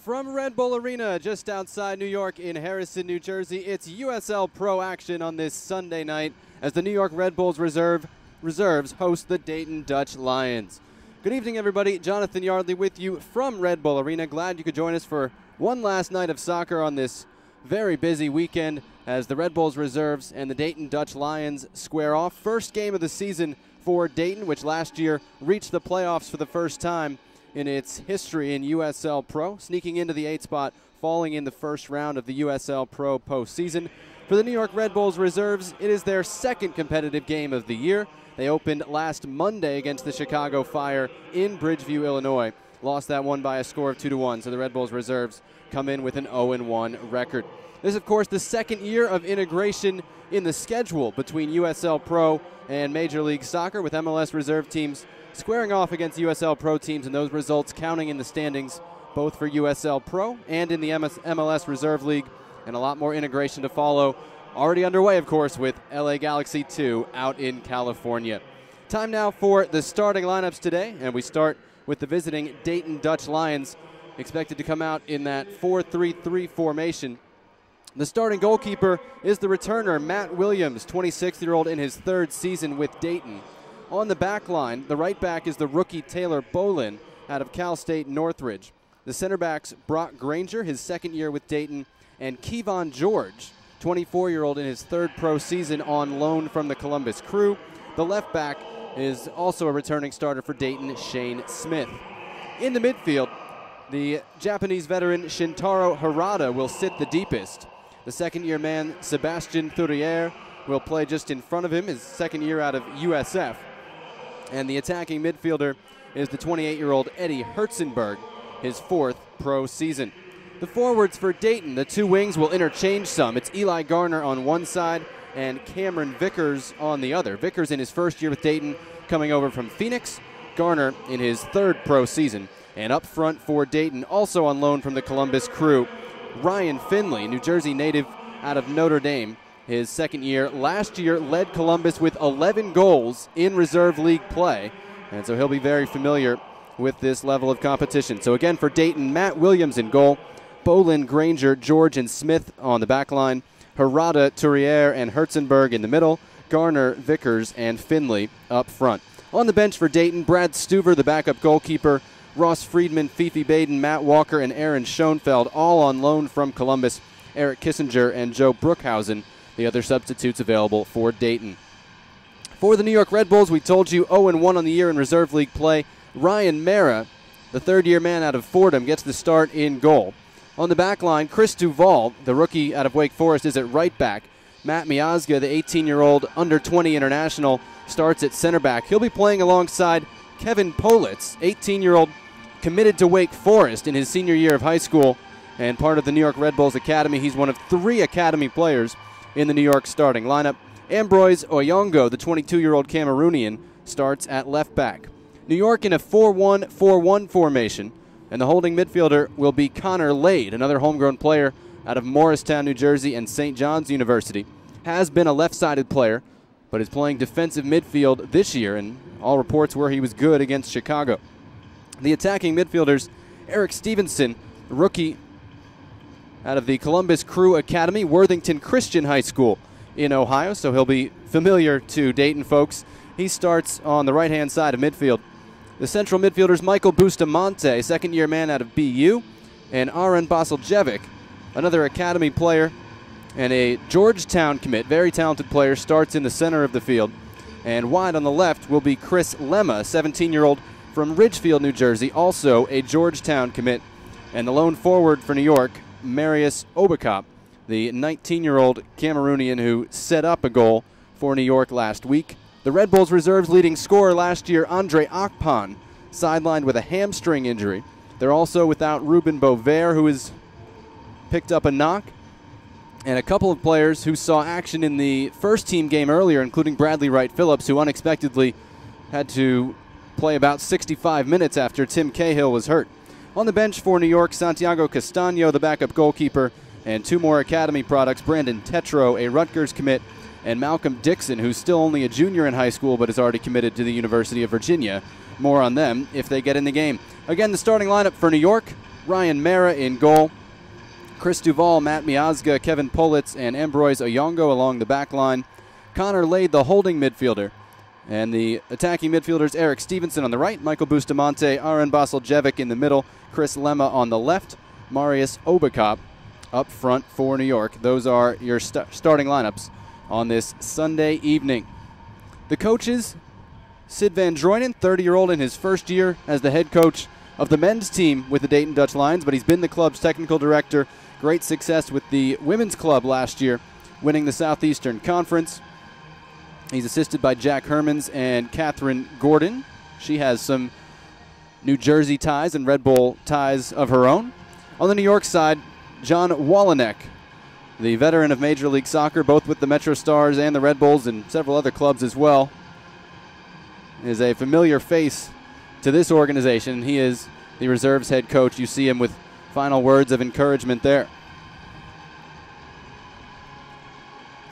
From Red Bull Arena, just outside New York in Harrison, New Jersey, it's USL Pro action on this Sunday night as the New York Red Bulls reserves host the Dayton Dutch Lions. Good evening, everybody. Jonathan Yardley with you from Red Bull Arena. Glad you could join us for one last night of soccer on this very busy weekend as the Red Bulls reserves and the Dayton Dutch Lions square off. First game of the season for Dayton, which last year reached the playoffs for the first time in its history in USL Pro, sneaking into the 8th spot, falling in the first round of the USL Pro postseason. For the New York Red Bulls reserves, it is their second competitive game of the year. They opened last Monday against the Chicago Fire in Bridgeview, Illinois. Lost that one by a score of 2-1, so the Red Bulls reserves come in with an 0-1 record. This is, of course, the second year of integration in the schedule between USL Pro and Major League Soccer, with MLS reserve teams squaring off against USL Pro teams, and those results counting in the standings both for USL Pro and in the MLS Reserve League, and a lot more integration to follow. Already underway, of course, with LA Galaxy 2 out in California. Time now for the starting lineups today, and we start with the visiting Dayton Dutch Lions, expected to come out in that 4-3-3 formation. The starting goalkeeper is the returner, Matt Williams, 26-year-old in his third season with Dayton. On the back line, the right back is the rookie Taylor Bolin out of Cal State Northridge. The center backs, Brock Granger, his second year with Dayton, and Kevon George, 24-year-old in his third pro season on loan from the Columbus Crew. The left back is also a returning starter for Dayton, Shane Smith. In the midfield, the Japanese veteran Shintaro Harada will sit the deepest. The second-year man, Sebastian Thurier, will play just in front of him, his second year out of USF. And the attacking midfielder is the 28-year-old Eddie Herzenberg, his fourth pro season. The forwards for Dayton, the two wings will interchange some. It's Eli Garner on one side and Cameron Vickers on the other. Vickers in his first year with Dayton, coming over from Phoenix. Garner in his third pro season. And up front for Dayton, also on loan from the Columbus Crew, Ryan Finley, New Jersey native out of Notre Dame. His second year, last year led Columbus with 11 goals in reserve league play, and so he'll be very familiar with this level of competition. So again, for Dayton, Matt Williams in goal, Bolin, Granger, George, and Smith on the back line, Harada, Thurier, and Herzenberg in the middle, Garner, Vickers, and Finley up front. On the bench for Dayton, Brad Stuver, the backup goalkeeper, Ross Friedman, Fifi Baden, Matt Walker, and Aaron Schoenfeld, all on loan from Columbus, Eric Kissinger, and Joe Brookhausen, the other substitutes available for Dayton. For the New York Red Bulls, we told you 0-1 on the year in reserve league play. Ryan Mara, the third-year man out of Fordham, gets the start in goal. On the back line, Chris Duval, the rookie out of Wake Forest, is at right back. Matt Miazga, the 18-year-old under-20 international, starts at center back. He'll be playing alongside Kevin Politz, 18-year-old committed to Wake Forest in his senior year of high school and part of the New York Red Bulls Academy. He's one of 3 Academy players in the New York starting lineup. Ambroise Oyongo, the 22-year-old Cameroonian, starts at left back. New York in a 4-1-4-1 formation, and the holding midfielder will be Connor Lade, another homegrown player out of Morristown, New Jersey, and St. John's University. Has been a left-sided player, but is playing defensive midfield this year, and all reports were he was good against Chicago. The attacking midfielders, Eric Stevenson, rookie out of the Columbus Crew Academy, Worthington Christian High School in Ohio, so he'll be familiar to Dayton folks. He starts on the right-hand side of midfield. The central midfielders, Michael Bustamante, second-year man out of BU, and Aaron Basiljevic, another Academy player and a Georgetown commit, very talented player, starts in the center of the field. And wide on the left will be Chris Lemma, 17-year-old from Ridgefield, New Jersey, also a Georgetown commit. And the lone forward for New York, Marius Obakop, the 19-year-old Cameroonian who set up a goal for New York last week. The Red Bulls reserves leading scorer last year, Andre Akpan, sidelined with a hamstring injury. They're also without Ruben Bover, who has picked up a knock, and a couple of players who saw action in the first-team game earlier, including Bradley Wright Phillips, who unexpectedly had to play about 65 minutes after Tim Cahill was hurt. On the bench for New York, Santiago Castaño, the backup goalkeeper, and 2 more Academy products, Brandon Tetro, a Rutgers commit, and Malcolm Dixon, who's still only a junior in high school but is already committed to the University of Virginia. More on them if they get in the game. Again, the starting lineup for New York, Ryan Mara in goal. Chris Duval, Matt Miazga, Kevin Politz, and Ambroise Oyongo along the back line. Connor Lade, the holding midfielder. And the attacking midfielders, Eric Stevenson on the right, Michael Bustamante, Aaron Baseljevic in the middle, Chris Lemma on the left, Marius Obakop up front for New York. Those are your starting lineups on this Sunday evening. The coaches, Sid Van Drooyen, 30-year-old in his first year as the head coach of the men's team with the Dayton Dutch Lions, but he's been the club's technical director. Great success with the women's club last year, winning the Southeastern Conference. He's assisted by Jack Hermans and Catherine Gordon. She has some New Jersey ties and Red Bull ties of her own. On the New York side, John Walenek, the veteran of Major League Soccer, both with the Metro Stars and the Red Bulls and several other clubs as well, is a familiar face to this organization. He is the reserves head coach. You see him with final words of encouragement there.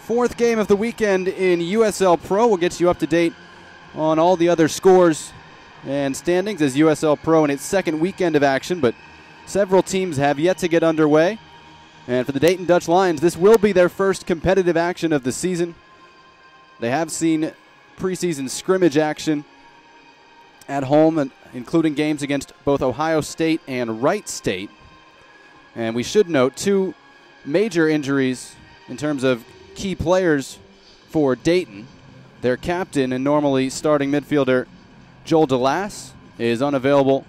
Fourth game of the weekend in USL Pro. We'll get you up to date on all the other scores and standings as USL Pro in its second weekend of action, but several teams have yet to get underway. And for the Dayton Dutch Lions, this will be their first competitive action of the season. They have seen preseason scrimmage action at home, including games against both Ohio State and Wright State. And we should note two major injuries in terms of key players for Dayton. Their captain and normally starting midfielder Joel DeLass is unavailable.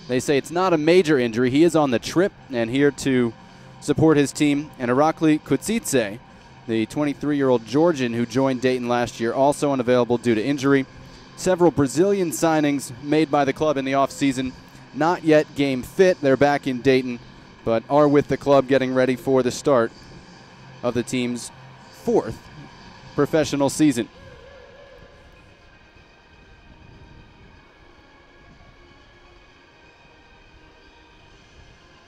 They say it's not a major injury. He is on the trip and here to support his team. And Irakli Kutsitse, the 23-year-old Georgian who joined Dayton last year, also unavailable due to injury. Several Brazilian signings made by the club in the offseason, not yet game fit. They're back in Dayton, but are with the club getting ready for the start of the team's fourth professional season.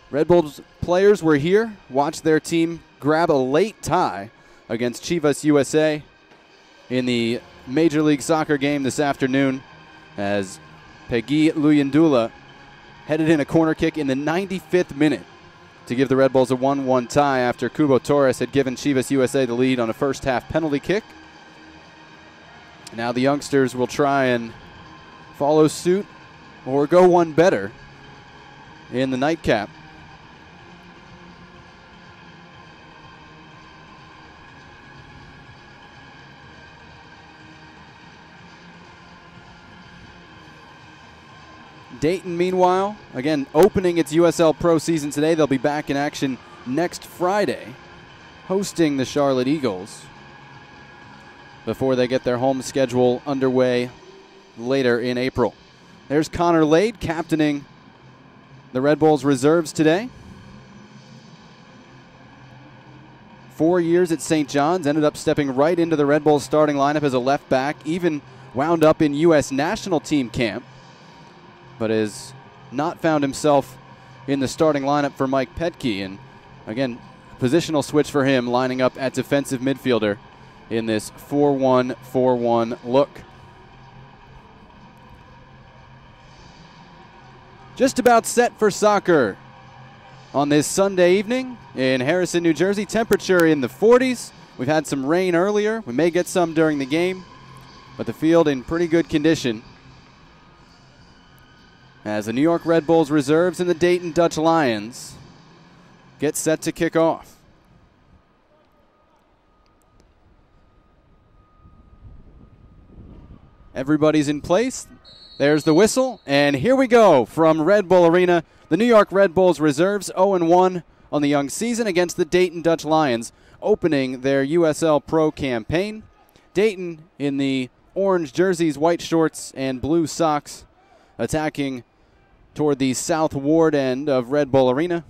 Red Bulls players were here, watched their team grab a late tie against Chivas USA in the Major League Soccer game this afternoon as Peggy Luyendula headed in a corner kick in the 95th minute to give the Red Bulls a 1-1 tie after Cubo Torres had given Chivas USA the lead on a first-half penalty kick. Now the youngsters will try and follow suit or go one better in the nightcap. Dayton, meanwhile, again, opening its USL Pro season today. They'll be back in action next Friday, hosting the Charlotte Eagles before they get their home schedule underway later in April. There's Connor Lade captaining the Red Bulls reserves today. 4 years at St. John's, ended up stepping right into the Red Bulls starting lineup as a left back, even wound up in U.S. national team camp, but has not found himself in the starting lineup for Mike Petke. And again, positional switch for him, lining up at defensive midfielder in this 4-1-4-1 look. Just about set for soccer on this Sunday evening in Harrison, New Jersey. Temperature in the 40s. We've had some rain earlier. We may get some during the game, but the field in pretty good condition as the New York Red Bulls reserves and the Dayton Dutch Lions get set to kick off. Everybody's in place. There's the whistle, and here we go from Red Bull Arena. The New York Red Bulls reserves 0-1 on the young season against the Dayton Dutch Lions, opening their USL Pro campaign. Dayton in the orange jerseys, white shorts, and blue socks, attacking toward the south ward end of Red Bull Arena.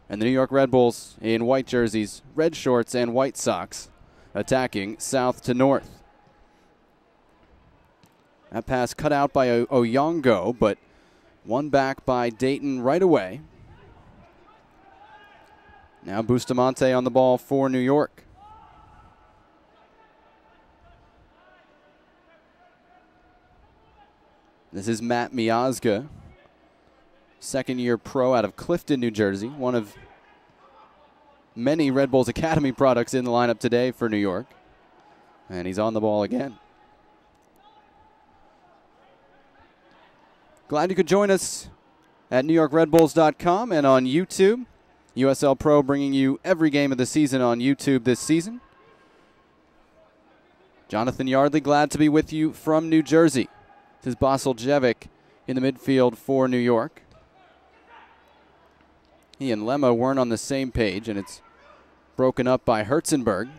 And the New York Red Bulls in white jerseys, red shorts, and white socks, attacking south to north. That pass cut out by Oyongo, but won back by Dayton right away. Now Bustamante on the ball for New York. This is Matt Miazga second-year pro out of Clifton, New Jersey. One of many Red Bulls Academy products in the lineup today for New York. And he's on the ball again. Glad you could join us at NewYorkRedBulls.com and on YouTube. USL Pro bringing you every game of the season on YouTube this season. Jonathan Yardley, glad to be with you from New Jersey. This is Basiljevic in the midfield for New York. He and Lemma weren't on the same page, and it's broken up by Herzenberg.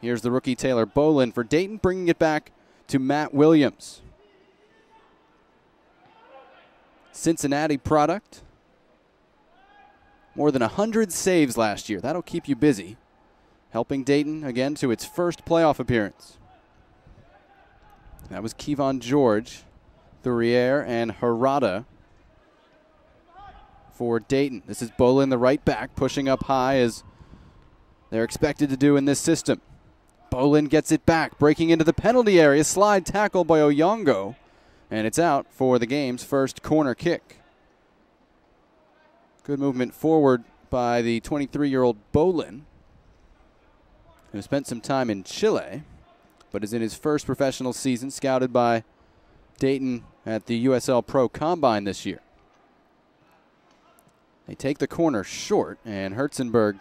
Here's the rookie Taylor Bolin for Dayton, bringing it back to Matt Williams. Cincinnati product. More than 100 saves last year. That'll keep you busy. Helping Dayton again to its first playoff appearance. That was Kevon George, Thurier, and Harada for Dayton. This is Bolin, the right back, pushing up high as they're expected to do in this system. Bolin gets it back, breaking into the penalty area. Slide tackle by Oyongo. And it's out for the game's first corner kick. Good movement forward by the 23-year-old Bolin, who spent some time in Chile, but is in his first professional season, scouted by Dayton at the USL Pro Combine this year. They take the corner short, and Herzenberg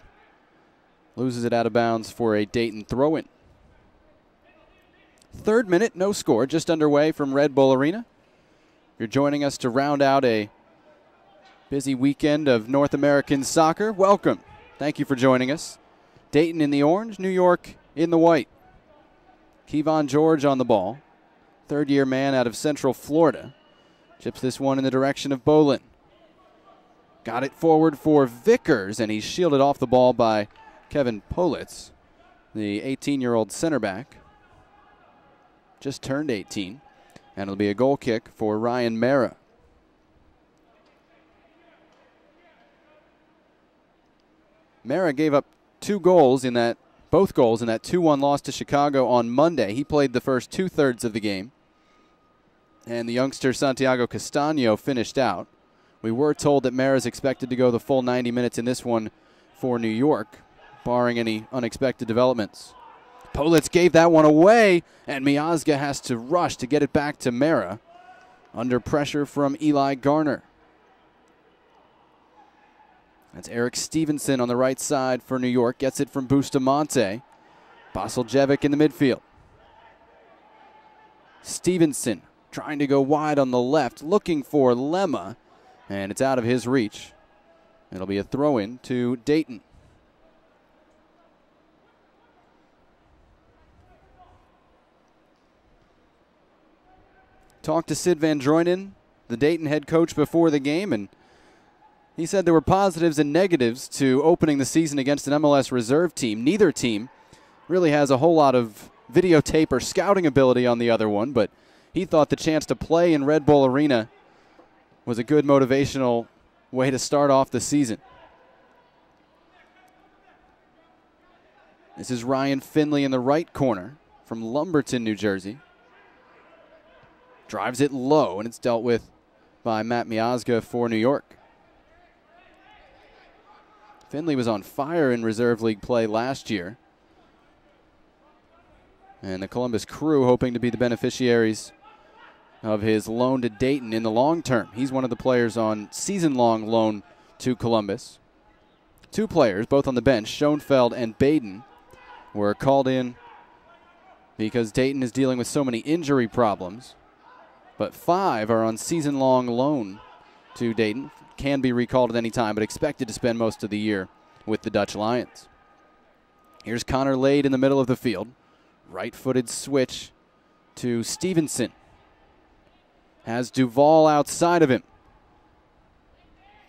loses it out of bounds for a Dayton throw-in. Third minute, no score, just underway from Red Bull Arena. You're joining us to round out a busy weekend of North American soccer. Welcome. Thank you for joining us. Dayton in the orange, New York in the white. Kevon George on the ball. Third-year man out of Central Florida. Chips this one in the direction of Bolin. Got it forward for Vickers, and he's shielded off the ball by Kevin Politz, the 18-year-old center back. Just turned 18, and it'll be a goal kick for Ryan Mara. Mara gave up both goals in that 2-1 loss to Chicago on Monday. He played the first two-thirds of the game, and the youngster Santiago Castaño finished out. We were told that Mara is expected to go the full 90 minutes in this one for New York, barring any unexpected developments. Politz gave that one away, and Miazga has to rush to get it back to Mara under pressure from Eli Garner. That's Eric Stevenson on the right side for New York. Gets it from Bustamante. Basiljevic in the midfield. Stevenson trying to go wide on the left, looking for Lemma, and it's out of his reach. It'll be a throw-in to Dayton. Talked to Sid Van Droonen, the Dayton head coach, before the game, and he said there were positives and negatives to opening the season against an MLS reserve team. Neither team really has a whole lot of videotape or scouting ability on the other one, but he thought the chance to play in Red Bull Arena was a good motivational way to start off the season. This is Ryan Finley in the right corner from Lumberton, New Jersey. Drives it low, and it's dealt with by Matt Miazga for New York. Finley was on fire in Reserve League play last year. And the Columbus Crew hoping to be the beneficiaries of his loan to Dayton in the long term. He's one of the players on season-long loan to Columbus. Two players, both on the bench, Schoenfeld and Baden, were called in because Dayton is dealing with so many injury problems. But 5 are on season-long loan to Dayton. Can be recalled at any time, but expected to spend most of the year with the Dutch Lions. Here's Connor Lade in the middle of the field. Right-footed switch to Stevenson. Has Duvall outside of him.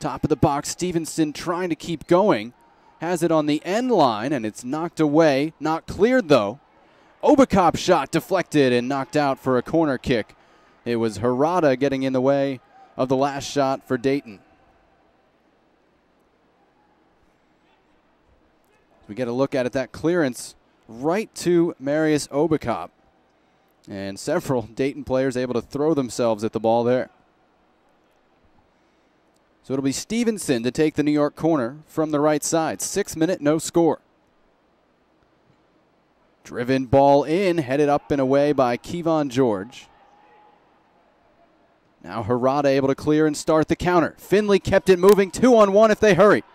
Top of the box, Stevenson trying to keep going. Has it on the end line, and it's knocked away. Not cleared, though. Obakop shot deflected and knocked out for a corner kick. It was Harada getting in the way of the last shot for Dayton. We get a look at it, that clearance right to Marius Obakop. And several Dayton players able to throw themselves at the ball there. So it'll be Stevenson to take the New York corner from the right side. 6 minute, no score. Driven ball in, headed up and away by Kevon George. Now Harada able to clear and start the counter. Finley kept it moving, 2-on-1 if they hurry.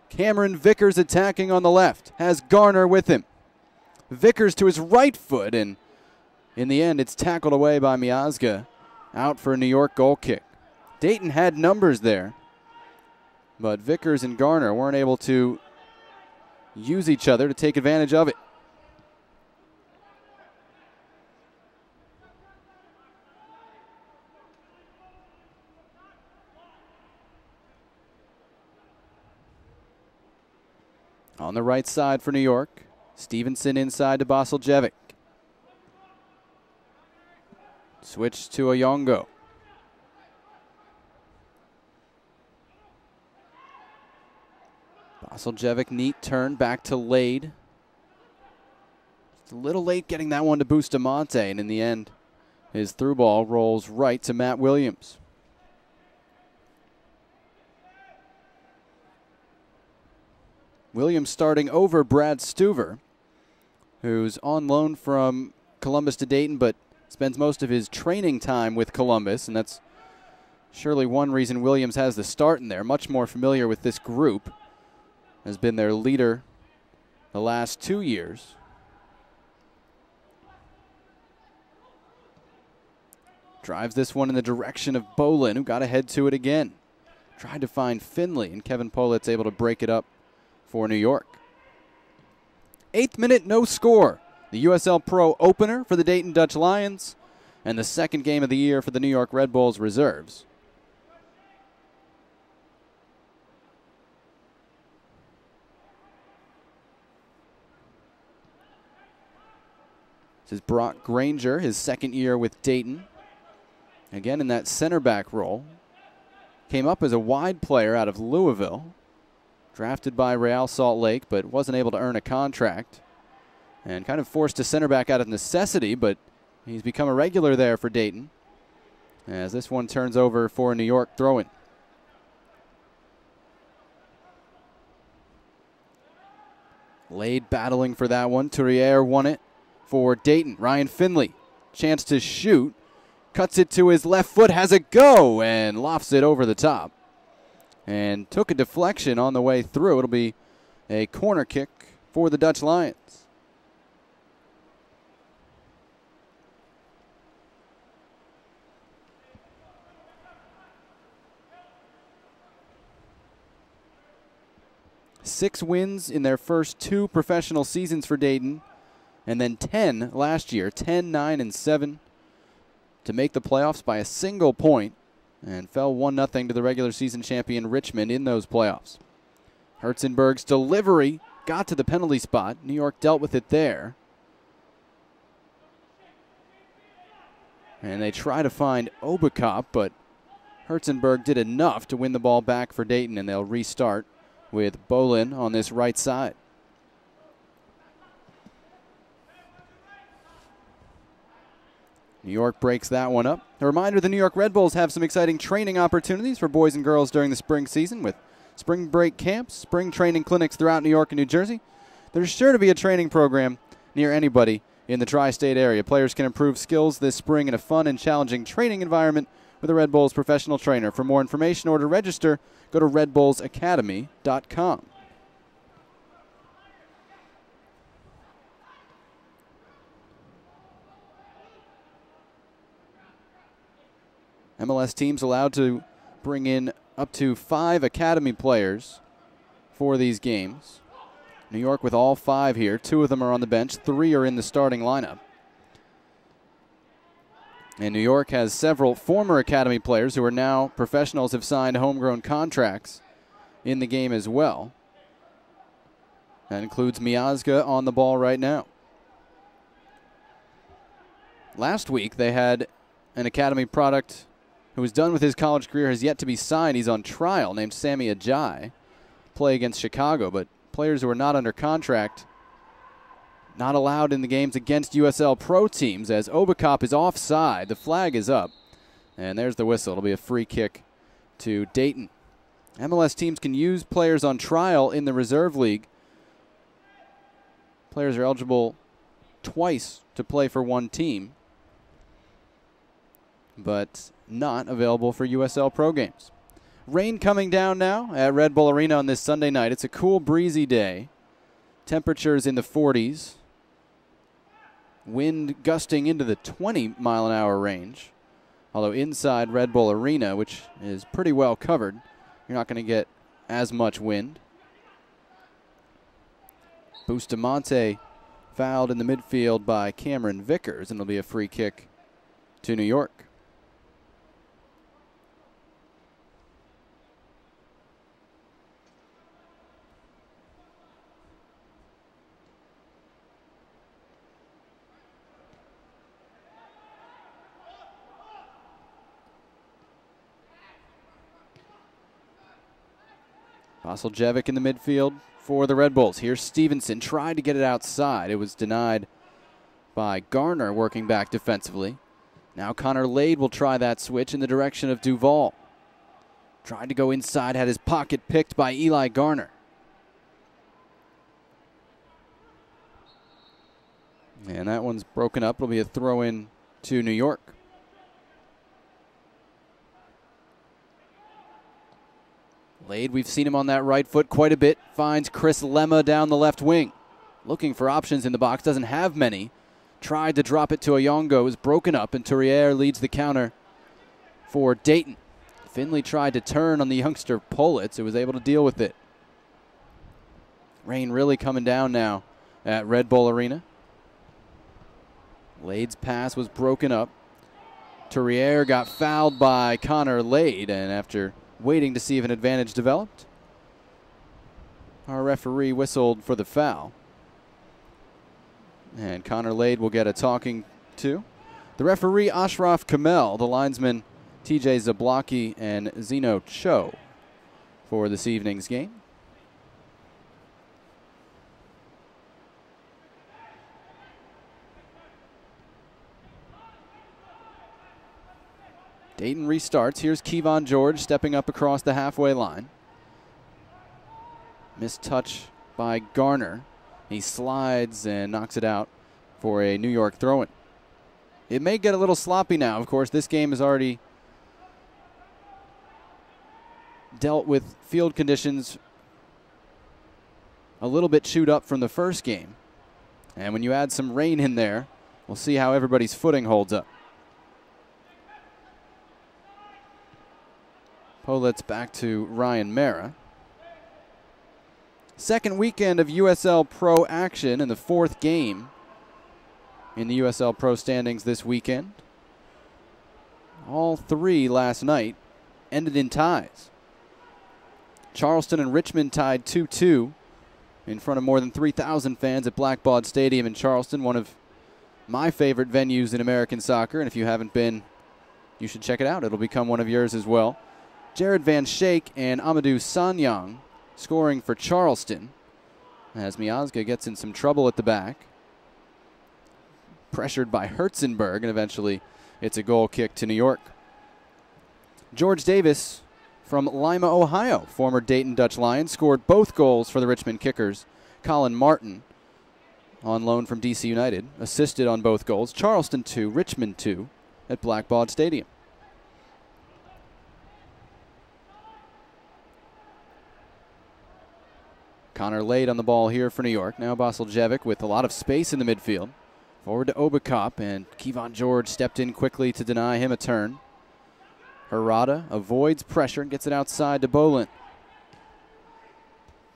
Cameron Vickers attacking on the left, has Garner with him. Vickers to his right foot, and in the end it's tackled away by Miazga, out for a New York goal kick. Dayton had numbers there, but Vickers and Garner weren't able to use each other to take advantage of it. On the right side for New York, Stevenson inside to Basiljevic. Switch to Oyongo. Basiljevic, neat turn back to Lade. It's a little late getting that one to Bustamante, and in the end, his through ball rolls right to Matt Williams. Williams starting over Brad Stuver, who's on loan from Columbus to Dayton, but spends most of his training time with Columbus, and that's surely one reason Williams has the start in there. Much more familiar with this group, has been their leader the last 2 years. Drives this one in the direction of Bolin, who got ahead to it again. Tried to find Finley, and Kevin Pollitt's able to break it up for New York. 8th minute, no score. The USL Pro opener for the Dayton Dutch Lions, and the second game of the year for the New York Red Bulls reserves. This is Brock Granger, his second year with Dayton. Again in that center back role. Came up as a wide player out of Louisville. Drafted by Real Salt Lake, but wasn't able to earn a contract. And kind of forced to center back out of necessity, but he's become a regular there for Dayton, as this one turns over for a New York throw-in. Lade battling for that one. Tourriere won it for Dayton. Ryan Finley, chance to shoot. Cuts it to his left foot, has a go, and lofts it over the top. And took a deflection on the way through. It'll be a corner kick for the Dutch Lions. Six wins in their first 2 professional seasons for Dayton, and then 10 last year, 10, 9, and 7 to make the playoffs by a single point, and fell 1-0 to the regular season champion Richmond in those playoffs. Herzenberg's delivery got to the penalty spot. New York dealt with it there. And they try to find Obakop, but Herzenberg did enough to win the ball back for Dayton, and they'll restart with Bolin on this right side. New York breaks that one up. A reminder, the New York Red Bulls have some exciting training opportunities for boys and girls during the spring season with spring break camps, spring training clinics throughout New York and New Jersey. There's sure to be a training program near anybody in the tri-state area. Players can improve skills this spring in a fun and challenging training environment with a Red Bulls professional trainer. For more information or to register, go to redbullsacademy.com. MLS teams allowed to bring in up to 5 academy players for these games. New York with all 5 here. 2 of them are on the bench. 3 are in the starting lineup. And New York has several former academy players who are now professionals, have signed homegrown contracts in the game as well. That includes Miazga on the ball right now. Last week they had an academy product who was done with his college career, has yet to be signed. He's on trial, named Sammy Ajayi, play against Chicago. But players who are not under contract, not allowed in the games against USL Pro teams, as Obakop is offside. The flag is up, and there's the whistle. It'll be a free kick to Dayton. MLS teams can use players on trial in the reserve league. Players are eligible twice to play for one team, but not available for USL Pro games. Rain coming down now at Red Bull Arena on this Sunday night. It's a cool, breezy day. Temperatures in the 40s. Wind gusting into the 20-mile-an-hour range. Although inside Red Bull Arena, which is pretty well covered, you're not going to get as much wind. Bustamante fouled in the midfield by Cameron Vickers, and it'll be a free kick to New York. Vasiljevic in the midfield for the Red Bulls. Here's Stevenson, tried to get it outside. It was denied by Garner working back defensively. Now Connor Lade will try that switch in the direction of Duval. Tried to go inside, had his pocket picked by Eli Garner. And that one's broken up. It'll be a throw-in to New York. Lade, we've seen him on that right foot quite a bit. Finds Chris Lemma down the left wing. Looking for options in the box, doesn't have many. Tried to drop it to Oyongo, is broken up, and Tourrier leads the counter for Dayton. Finley tried to turn on the youngster Politz, who was able to deal with it. Rain really coming down now at Red Bull Arena. Lade's pass was broken up. Tourrier got fouled by Connor Lade, and after waiting to see if an advantage developed, our referee whistled for the foul. And Connor Lade will get a talking to. The referee, Ashraf Kamel, the linesman, TJ Zablocki and Zeno Cho for this evening's game. Dayton restarts. Here's Kevon George stepping up across the halfway line. Missed touch by Garner. He slides and knocks it out for a New York throw-in. It may get a little sloppy now. Of course, this game has already dealt with field conditions a little bit chewed up from the first game. And when you add some rain in there, we'll see how everybody's footing holds up. Politz back to Ryan Mara. Second weekend of USL Pro action and the fourth game in the USL Pro standings this weekend. All three last night ended in ties. Charleston and Richmond tied 2-2 in front of more than 3,000 fans at Blackbaud Stadium in Charleston, one of my favorite venues in American soccer, and if you haven't been, you should check it out. It'll become one of yours as well. Jared Van Schaik and Amadou Sanyang scoring for Charleston as Miazga gets in some trouble at the back. Pressured by Herzenberg, and eventually it's a goal kick to New York. George Davis from Lima, Ohio, former Dayton Dutch Lions, scored both goals for the Richmond Kickers. Colin Martin, on loan from DC United, assisted on both goals. Charleston 2, Richmond 2 at Blackbaud Stadium. Connor Lade on the ball here for New York. Now Vasiljevic with a lot of space in the midfield. Forward to Obakop, and Kevon George stepped in quickly to deny him a turn. Harada avoids pressure and gets it outside to Bolin.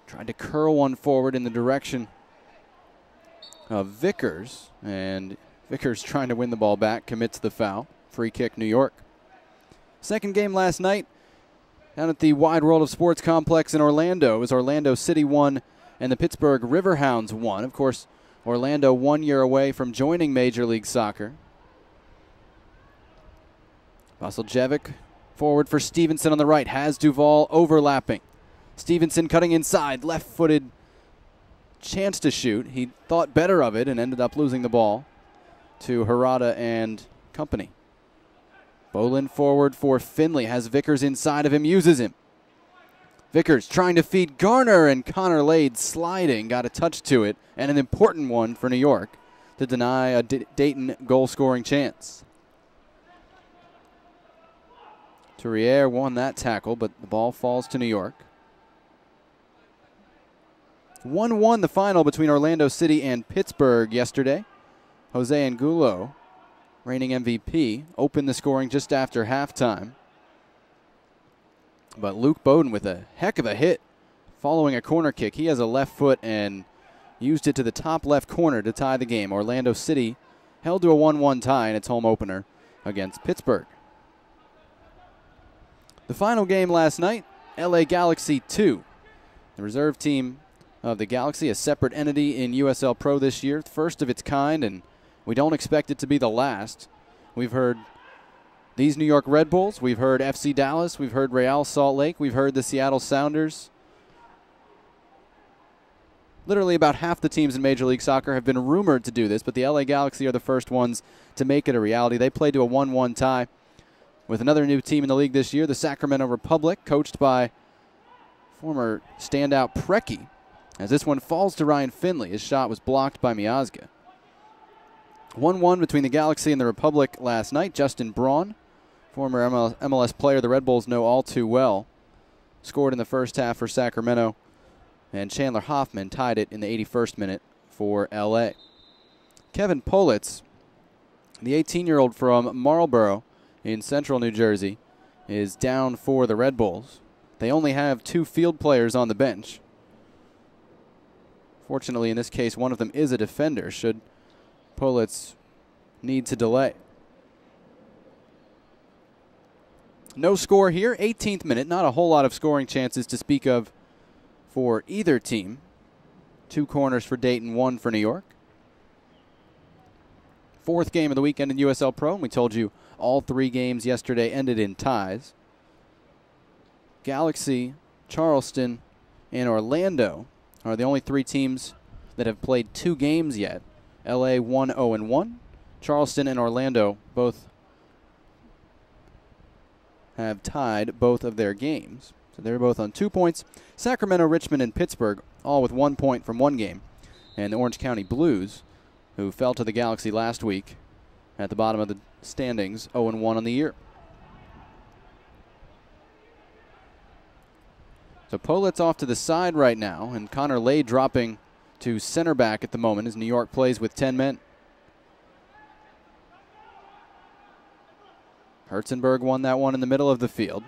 Tried to curl one forward in the direction of Vickers, and Vickers trying to win the ball back, commits the foul. Free kick, New York. Second game last night down at the Wide World of Sports complex in Orlando. It was Orlando City 1 and the Pittsburgh Riverhounds 1. Of course, Orlando 1 year away from joining Major League Soccer. Vasiljevic forward for Stevenson on the right. Has Duval overlapping. Stevenson cutting inside. Left-footed chance to shoot. He thought better of it and ended up losing the ball to Harada and company. Bolin forward for Finley, has Vickers inside of him, uses him. Vickers trying to feed Garner, and Connor Lade sliding, got a touch to it, and an important one for New York to deny a Dayton goal-scoring chance. Tourriere won that tackle, but the ball falls to New York. 1-1 the final between Orlando City and Pittsburgh yesterday. Jose Angulo, reigning MVP, opened the scoring just after halftime. But Luke Bowden with a heck of a hit following a corner kick. He has a left foot and used it to the top left corner to tie the game. Orlando City held to a 1-1 tie in its home opener against Pittsburgh. The final game last night, LA Galaxy 2. The reserve team of the Galaxy, a separate entity in USL Pro this year, first of its kind, and we don't expect it to be the last. We've heard these New York Red Bulls, we've heard FC Dallas, we've heard Real Salt Lake, we've heard the Seattle Sounders. Literally about half the teams in Major League Soccer have been rumored to do this, but the LA Galaxy are the first ones to make it a reality. They played to a 1-1 tie with another new team in the league this year, the Sacramento Republic, coached by former standout Preki. As this one falls to Ryan Finley, his shot was blocked by Miazga. 1-1 between the Galaxy and the Republic last night. Justin Braun, former MLS player the Red Bulls know all too well, scored in the first half for Sacramento, and Chandler Hoffman tied it in the 81st minute for L.A. Kevin Politz, the 18-year-old from Marlboro in central New Jersey, is down for the Red Bulls. They only have 2 field players on the bench. Fortunately, in this case, one of them is a defender, should Politz need to delay. No score here, 18th minute. Not a whole lot of scoring chances to speak of for either team. 2 corners for Dayton, 1 for New York. 4th game of the weekend in USL Pro, and we told you all 3 games yesterday ended in ties. Galaxy, Charleston, and Orlando are the only 3 teams that have played 2 games yet. LA 1-0-1. Charleston and Orlando both have tied both of their games. So they're both on 2 points. Sacramento, Richmond, and Pittsburgh all with 1 point from 1 game. And the Orange County Blues, who fell to the Galaxy last week at the bottom of the standings, 0-1 on the year. So Politz off to the side right now, and Connor Lade dropping to center back at the moment as New York plays with 10 men. Herzenberg won that one in the middle of the field.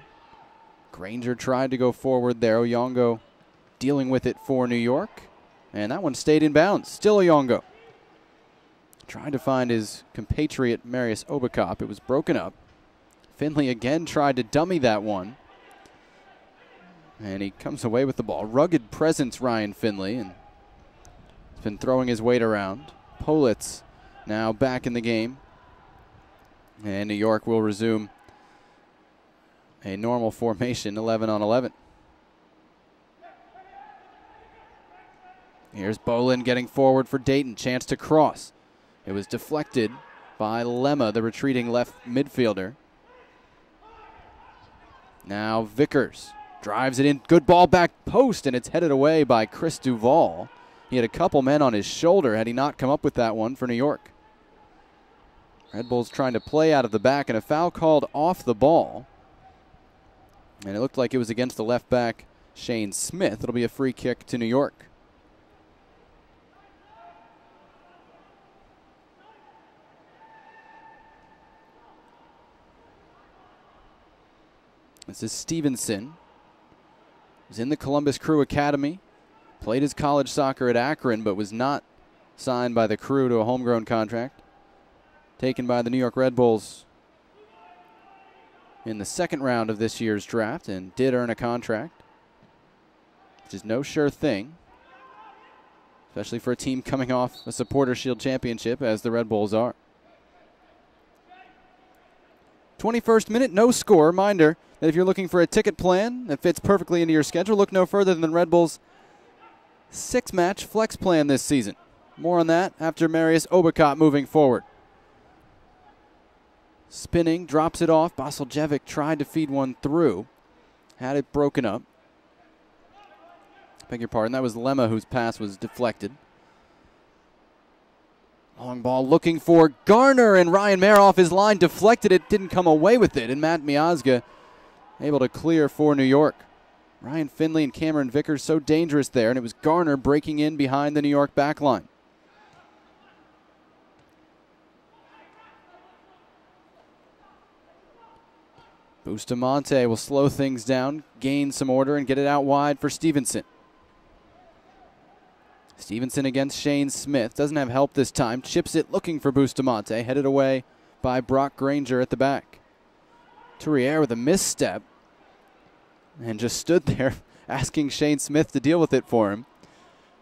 Granger tried to go forward there. Oyongo dealing with it for New York. And that one stayed in bounds. Still Oyongo. Trying to find his compatriot Marius Obakop. It was broken up. Finley again tried to dummy that one. And he comes away with the ball. Rugged presence, Ryan Finley, and he's been throwing his weight around. Politz now back in the game. And New York will resume a normal formation, 11 on 11. Here's Bolin getting forward for Dayton. Chance to cross. It was deflected by Lemma, the retreating left midfielder. Now Vickers drives it in. Good ball back post, and it's headed away by Chris Duvall. He had a couple men on his shoulder had he not come up with that one for New York. Red Bulls trying to play out of the back, and a foul called off the ball. And it looked like it was against the left back, Shane Smith. It'll be a free kick to New York. This is Stevenson. He's in the Columbus Crew Academy. Played his college soccer at Akron, but was not signed by the Crew to a homegrown contract. Taken by the New York Red Bulls in the 2nd round of this year's draft, and did earn a contract, which is no sure thing, especially for a team coming off a Supporter Shield championship, as the Red Bulls are. 21st minute, no score. Reminder that if you're looking for a ticket plan that fits perfectly into your schedule, look no further than Red Bull's 6-match flex plan this season. More on that after Marius Obakop moving forward. Spinning, drops it off. Basiljevic tried to feed one through. Had it broken up. Beg your pardon, that was Lemma whose pass was deflected. Long ball looking for Garner, and Ryan Mayer off his line, deflected it, didn't come away with it, and Matt Miazga able to clear for New York. Ryan Finley and Cameron Vickers so dangerous there, and it was Garner breaking in behind the New York back line. Bustamante will slow things down, gain some order, and get it out wide for Stevenson. Stevenson against Shane Smith. Doesn't have help this time. Chips it looking for Bustamante. Headed away by Brock Granger at the back. Tourriere with a misstep. And just stood there asking Shane Smith to deal with it for him.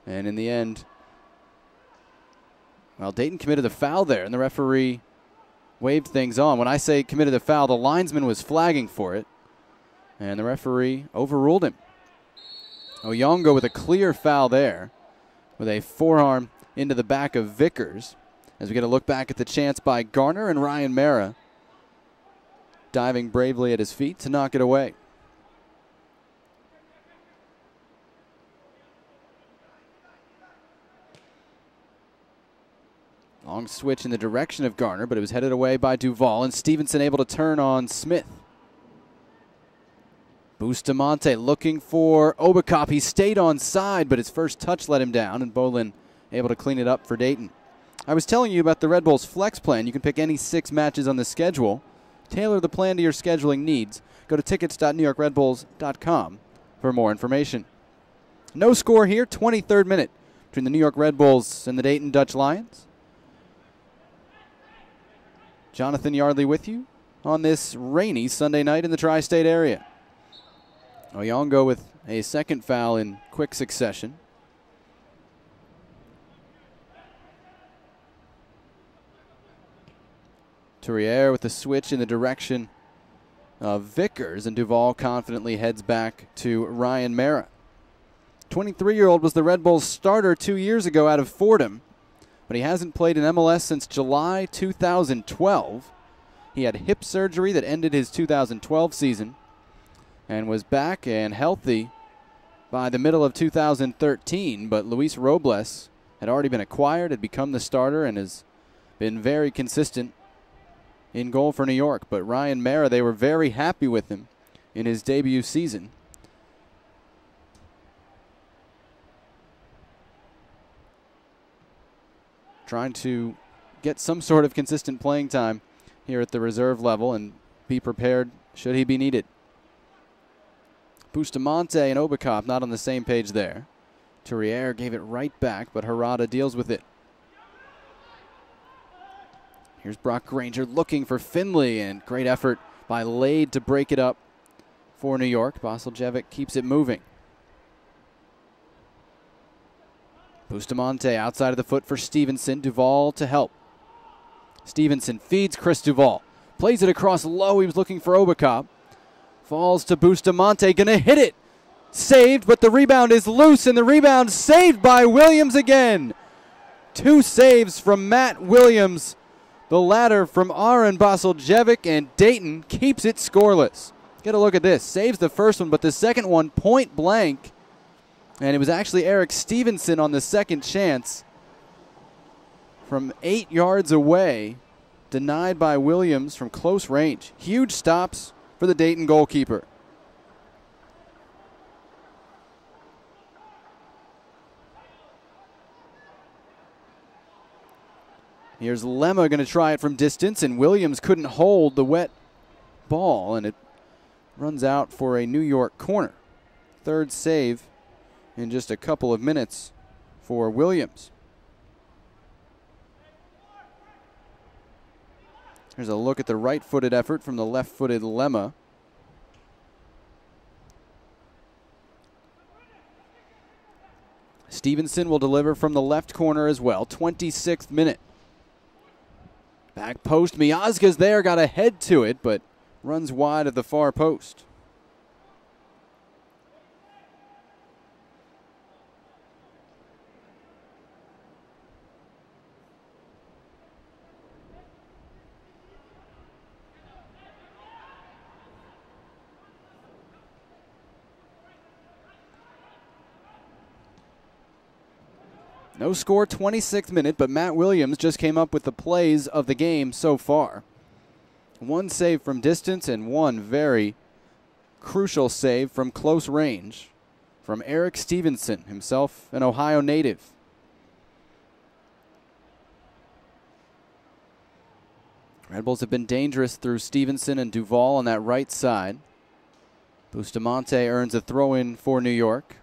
And in the end, well, Dayton committed a foul there, and the referee waved things on. When I say committed a foul, the linesman was flagging for it, and the referee overruled him. Oyongo with a clear foul there, with a forearm into the back of Vickers. As we get a look back at the chance by Garner, and Ryan Mara diving bravely at his feet to knock it away. Long switch in the direction of Garner, but it was headed away by Duval, and Stevenson able to turn on Smith. Bustamante looking for Obakop. He stayed on side, but his first touch let him down, and Bolin able to clean it up for Dayton. I was telling you about the Red Bulls flex plan. You can pick any 6 matches on the schedule. Tailor the plan to your scheduling needs. Go to tickets.newyorkredbulls.com for more information. No score here, 23rd minute between the New York Red Bulls and the Dayton Dutch Lions. Jonathan Yardley with you on this rainy Sunday night in the tri-state area. Oyongo with a second foul in quick succession. Tourriere with the switch in the direction of Vickers, and Duval confidently heads back to Ryan Mara. 23-year-old was the Red Bulls starter 2 years ago out of Fordham, but he hasn't played in MLS since July 2012. He had hip surgery that ended his 2012 season and was back and healthy by the middle of 2013, but Luis Robles had already been acquired, had become the starter, and has been very consistent in goal for New York. But Ryan Mara, they were very happy with him in his debut season. Trying to get some sort of consistent playing time here at the reserve level and be prepared should he be needed. Bustamante and Obakop not on the same page there. Tourriere gave it right back, but Harada deals with it. Here's Brock Granger looking for Finley, and great effort by Lade to break it up for New York. Basiljevic keeps it moving. Bustamante outside of the foot for Stevenson. Duval to help. Stevenson feeds Chris Duval. Plays it across low. He was looking for Obakop. Falls to Bustamante. Gonna hit it. Saved, but the rebound is loose, and the rebound saved by Williams again. 2 saves from Matt Williams. The latter from Aaron Basiljevic, and Dayton keeps it scoreless. Get a look at this. Saves the first one, but the second one point blank. And it was actually Eric Stevenson on the second chance from 8 yards away. Denied by Williams from close range. Huge stops for the Dayton goalkeeper. Here's Lemma going to try it from distance, and Williams couldn't hold the wet ball, and it runs out for a New York corner. 3rd save in just a couple of minutes for Williams. Here's a look at the right-footed effort from the left-footed Lemma. Stevenson will deliver from the left corner as well. 26th minute. Back post, Miazga's there, got a head to it, but runs wide of the far post. No score, 26th minute, but Matt Williams just came up with the plays of the game so far. One save from distance and one very crucial save from close range from Eric Stevenson, himself an Ohio native. Red Bulls have been dangerous through Stevenson and Duvall on that right side. Bustamante earns a throw-in for New York.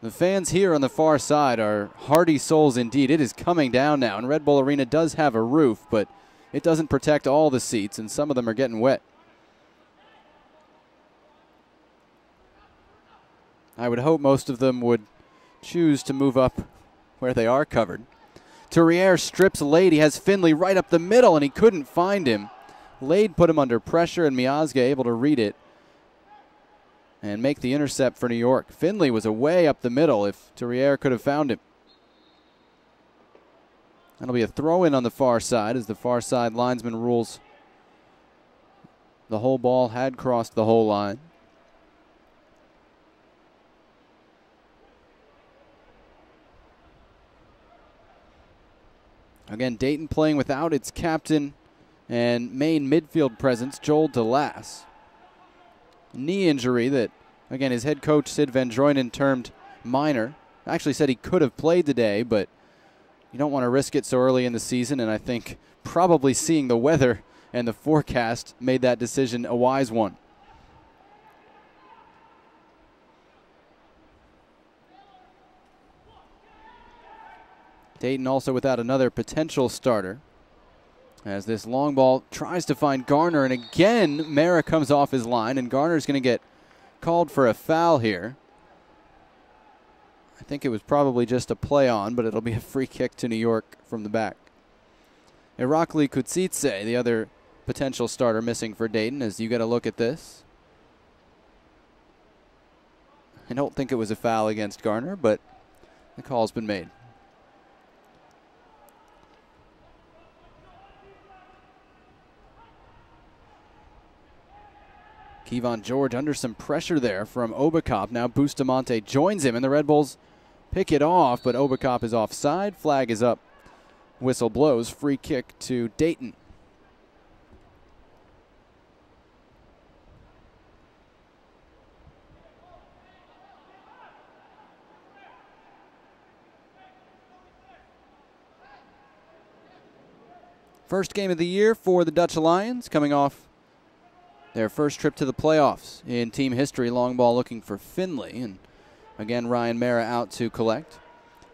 The fans here on the far side are hardy souls indeed. It is coming down now, and Red Bull Arena does have a roof, but it doesn't protect all the seats, and some of them are getting wet. I would hope most of them would choose to move up where they are covered. Terrier strips Lade. He has Finley right up the middle, and he couldn't find him. Lade put him under pressure, and Miazga able to read it and make the intercept for New York. Finley was away up the middle if Terrier could have found him. That'll be a throw-in on the far side as the far side linesman rules the whole ball had crossed the whole line. Again, Dayton playing without its captain and main midfield presence, Joel DeLass. Knee injury that, again, his head coach Sid Van Drooyen termed minor. Actually said he could have played today, but you don't want to risk it so early in the season, and I think probably seeing the weather and the forecast made that decision a wise one. Dayton also without another potential starter, as this long ball tries to find Garner, and again, Mara comes off his line, and Garner's going to get called for a foul here. I think it was probably just a play on, but it'll be a free kick to New York from the back. Irakli Kutsitse, the other potential starter missing for Dayton, as you get a look at this. I don't think it was a foul against Garner, but the call's been made. Kevon George under some pressure there from Obakop. Now Bustamante joins him, and the Red Bulls pick it off, but Obakop is offside. Flag is up. Whistle blows. Free kick to Dayton. First game of the year for the Dutch Lions, coming off their first trip to the playoffs in team history. Long ball looking for Finley, and again Ryan Mara out to collect.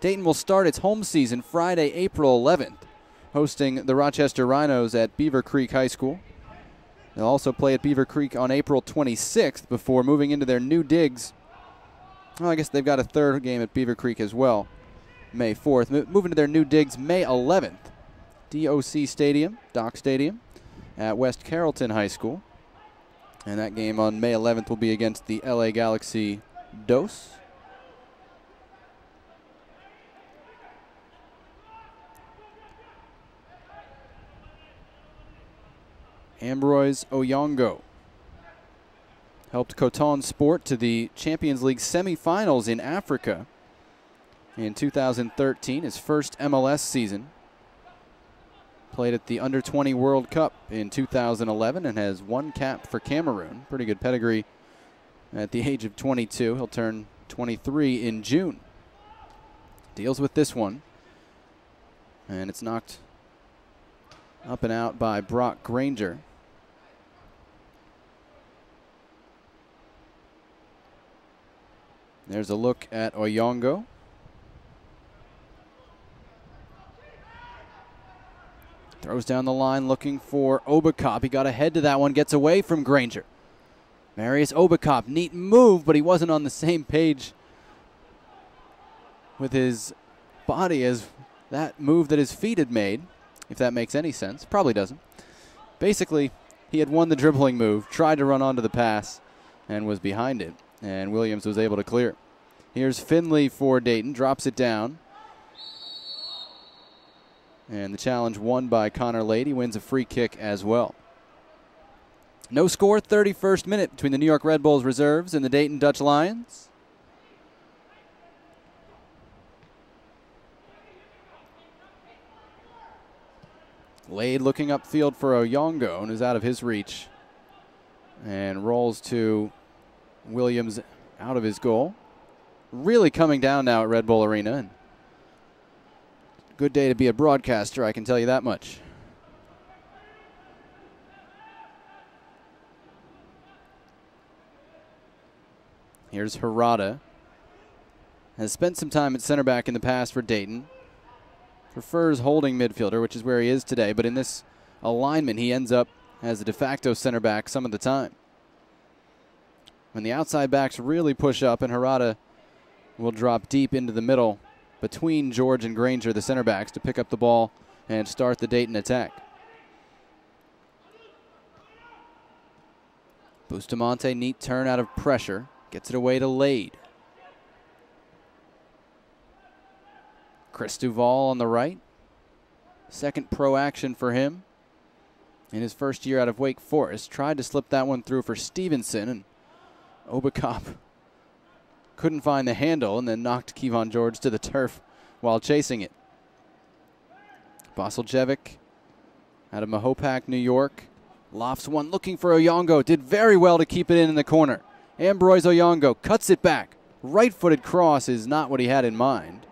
Dayton will start its home season Friday, April 11th, hosting the Rochester Rhinos at Beaver Creek High School. They'll also play at Beaver Creek on April 26th before moving into their new digs. Well, I guess they've got a third game at Beaver Creek as well, May 4th. Moving to their new digs May 11th, DOC Stadium, Dock Stadium, at West Carrollton High School. And that game on May 11th will be against the LA Galaxy DOS. Ambroise Oyongo helped Coton Sport to the Champions League semifinals in Africa in 2013, his first MLS season. Played at the Under-20 World Cup in 2011 and has one cap for Cameroon. Pretty good pedigree at the age of 22. He'll turn 23 in June. Deals with this one. And it's knocked up and out by Brock Granger. There's a look at Oyongo. Throws down the line looking for Obakop. He got ahead to that one, gets away from Granger. Marius Obakop, neat move, but he wasn't on the same page with his body as that move that his feet had made, if that makes any sense. Probably doesn't. Basically, he had won the dribbling move, tried to run onto the pass, and was behind it, and Williams was able to clear. Here's Finley for Dayton, drops it down. And the challenge won by Connor Lade. He wins a free kick as well. No score, 31st minute between the New York Red Bulls reserves and the Dayton Dutch Lions. Lade looking upfield for Oyongo and is out of his reach. And rolls to Williams out of his goal. Really coming down now at Red Bull Arena. And good day to be a broadcaster, I can tell you that much. Here's Harada. Has spent some time at center back in the past for Dayton. Prefers holding midfielder, which is where he is today, but in this alignment he ends up as a de facto center back some of the time. When the outside backs really push up, and Harada will drop deep into the middle between George and Granger, the center backs, to pick up the ball and start the Dayton attack. Bustamante, neat turn out of pressure. Gets it away to Lade. Chris Duval on the right. Second pro action for him in his first year out of Wake Forest. Tried to slip that one through for Stevenson, and Obakop couldn't find the handle and then knocked Kevon George to the turf while chasing it. Bosiljevic out of Mahopac, New York. Lofts one looking for Oyongo. Did very well to keep it in the corner. Ambroise Oyongo cuts it back. Right-footed cross is not what he had in mind.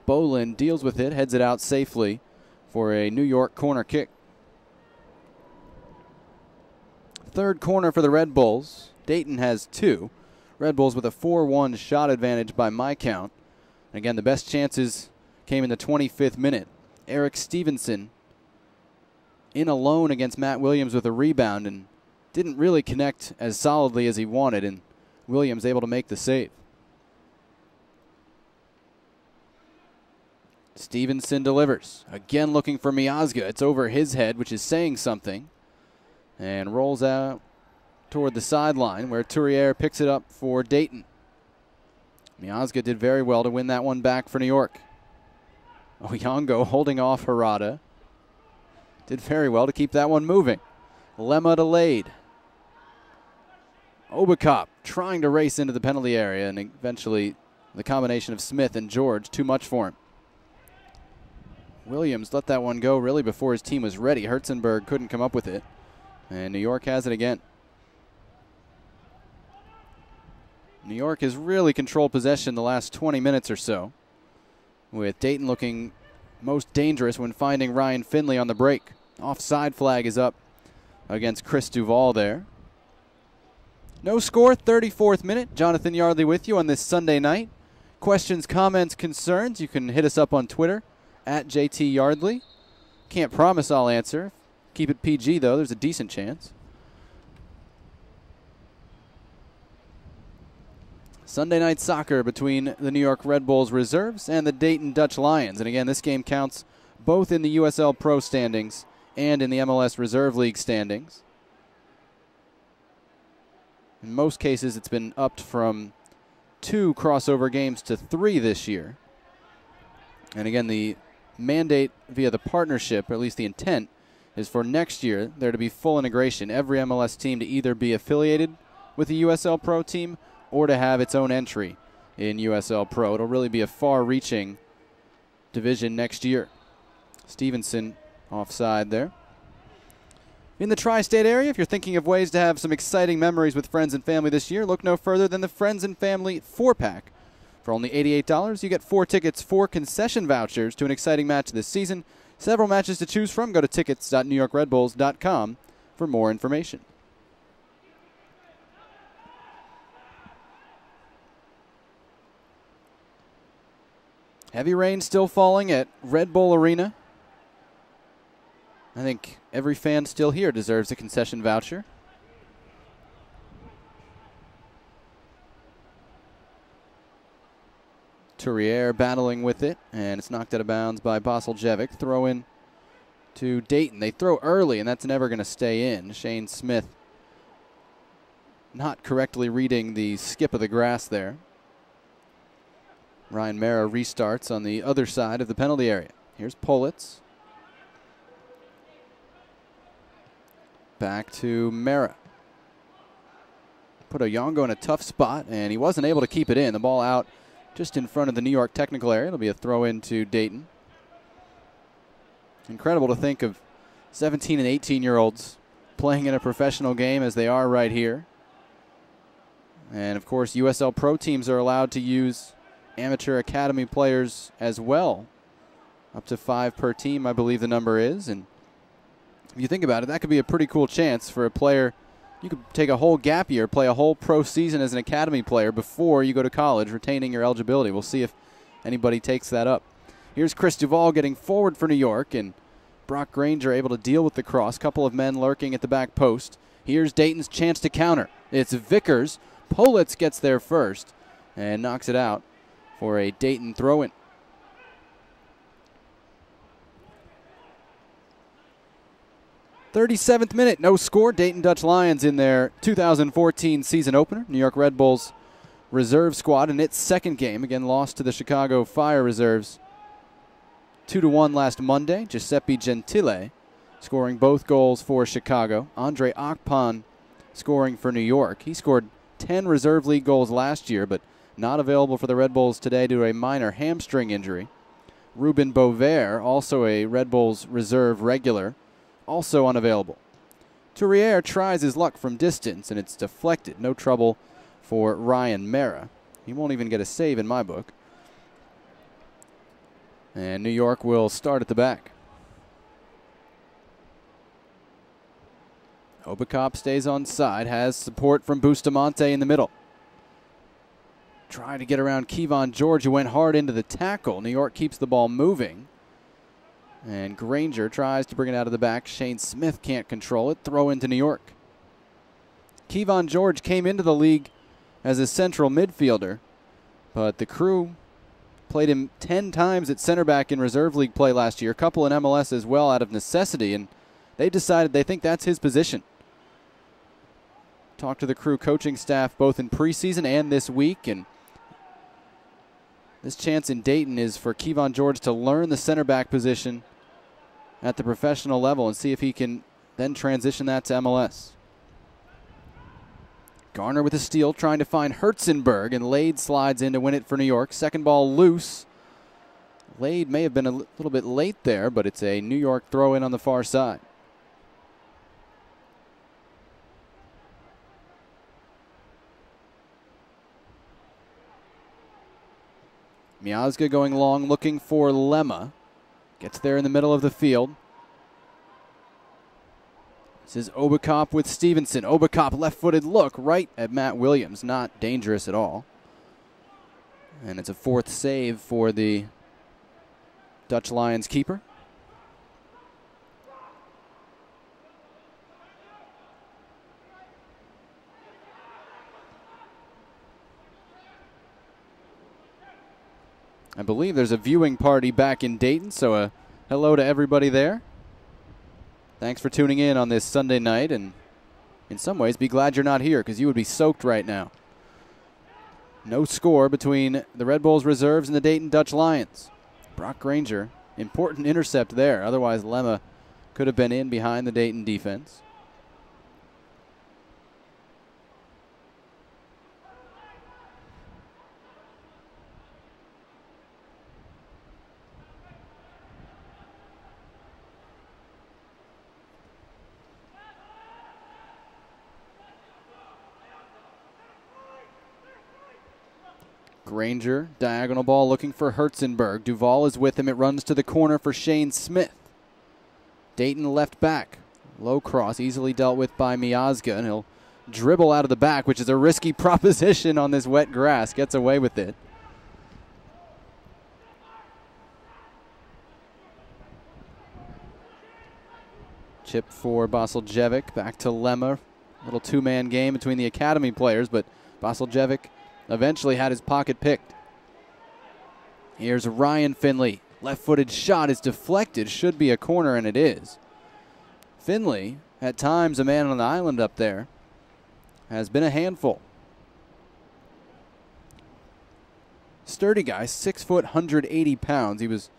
Bolin deals with it, heads it out safely for a New York corner kick. Third corner for the Red Bulls. Dayton has 2. Red Bulls with a 4-1 shot advantage by my count. Again, the best chances came in the 25th minute. Eric Stevenson in alone against Matt Williams with a rebound and didn't really connect as solidly as he wanted, and Williams able to make the save. Stevenson delivers. Again looking for Miazga. It's over his head, which is saying something. And rolls out toward the sideline where Touriere picks it up for Dayton. Miazga did very well to win that one back for New York. Oyongo holding off Harada. Did very well to keep that one moving. Lemma to Lade. Obakop trying to race into the penalty area, and eventually the combination of Smith and George too much for him. Williams let that one go really before his team was ready. Herzenberg couldn't come up with it, and New York has it again. New York has really controlled possession the last 20 minutes or so, with Dayton looking most dangerous when finding Ryan Finley on the break. Offside flag is up against Chris Duval there. No score, 34th minute. Jonathan Yardley with you on this Sunday night. Questions, comments, concerns, you can hit us up on Twitter at JT Yardley. Can't promise I'll answer. Keep it PG, though. There's a decent chance. Sunday night soccer between the New York Red Bulls reserves and the Dayton Dutch Lions. And again, this game counts both in the USL Pro standings and in the MLS Reserve League standings. In most cases, it's been upped from 2 crossover games to 3 this year. And again, the mandate via the partnership, or at least the intent, is for next year there to be full integration. Every MLS team to either be affiliated with a USL Pro team or to have its own entry in USL Pro. It'll really be a far-reaching division next year. Stevenson offside there. In the tri-state area, if you're thinking of ways to have some exciting memories with friends and family this year, look no further than the Friends and Family 4-pack. For only $88, you get 4 tickets, 4 concession vouchers to an exciting match this season. Several matches to choose from. Go to tickets.newyorkredbulls.com for more information. Heavy rain still falling at Red Bull Arena. I think every fan still here deserves a concession voucher. Touriere battling with it, and it's knocked out of bounds by Bosiljevic. Throw in to Dayton. They throw early, and that's never going to stay in. Shane Smith not correctly reading the skip of the grass there. Ryan Mara restarts on the other side of the penalty area. Here's Politz. Back to Mara. Put Oyongo in a tough spot, and he wasn't able to keep it in. The ball out just in front of the New York technical area. It'll be a throw in to Dayton. Incredible to think of 17 and 18-year-olds playing in a professional game as they are right here. And, of course, USL Pro teams are allowed to use amateur academy players as well. Up to 5 per team, I believe the number is. And if you think about it, that could be a pretty cool chance for a player. You could take a whole gap year, play a whole pro season as an academy player before you go to college, retaining your eligibility. We'll see if anybody takes that up. Here's Chris Duvall getting forward for New York, and Brock Granger able to deal with the cross. Couple of men lurking at the back post. Here's Dayton's chance to counter. It's Vickers. Politz gets there first and knocks it out for a Dayton throw-in. "37th minute, no score. Dayton Dutch Lions in their 2014 season opener. New York Red Bulls reserve squad in its second game. Again, lost to the Chicago Fire reserves 2-1 last Monday. Giuseppe Gentile scoring both goals for Chicago. Andre Akpan scoring for New York. He scored 10 reserve league goals last year, but not available for the Red Bulls today due to a minor hamstring injury. Ruben Bover, also a Red Bulls reserve regular, also unavailable. Tourriere tries his luck from distance, and it's deflected. No trouble for Ryan Mara. He won't even get a save in my book. And New York will start at the back. Obakop stays on side, has support from Bustamante in the middle. Trying to get around Kevon George, who went hard into the tackle. New York keeps the ball moving. And Granger tries to bring it out of the back. Shane Smith can't control it. Throw into New York. Kevon George came into the league as a central midfielder, but the Crew played him 10 times at center back in reserve league play last year, a couple in MLS as well out of necessity, and they decided they think that's his position. Talked to the Crew coaching staff both in preseason and this week, and this chance in Dayton is for Kevon George to learn the center back position at the professional level and see if he can then transition that to MLS. Garner with a steal, trying to find Herzenberg, and Lade slides in to win it for New York. Second ball loose. Lade may have been a little bit late there, but it's a New York throw-in on the far side. Miazga going long, looking for Lemma. Gets there in the middle of the field. This is Obakop with Stevenson. Obakop left-footed look right at Matt Williams. Not dangerous at all. And it's a 4th save for the Dutch Lions keeper. I believe there's a viewing party back in Dayton, so a hello to everybody there. Thanks for tuning in on this Sunday night, and in some ways be glad you're not here because you would be soaked right now. No score between the Red Bulls reserves and the Dayton Dutch Lions. Brock Granger, important intercept there. Otherwise, Lemma could have been in behind the Dayton defense. Granger, diagonal ball looking for Herzenberg. Duvall is with him. It runs to the corner for Shane Smith. Dayton left back. Low cross, easily dealt with by Miazga, and he'll dribble out of the back, which is a risky proposition on this wet grass. Gets away with it. Chip for Basiljevic. Back to Lemma. Little two-man game between the academy players, but Basiljevic eventually had his pocket picked. Here's Ryan Finley. Left-footed shot is deflected. Should be a corner, and it is. Finley, at times a man on the island up there, has been a handful. Sturdy guy, 6 foot, 180 pounds. He was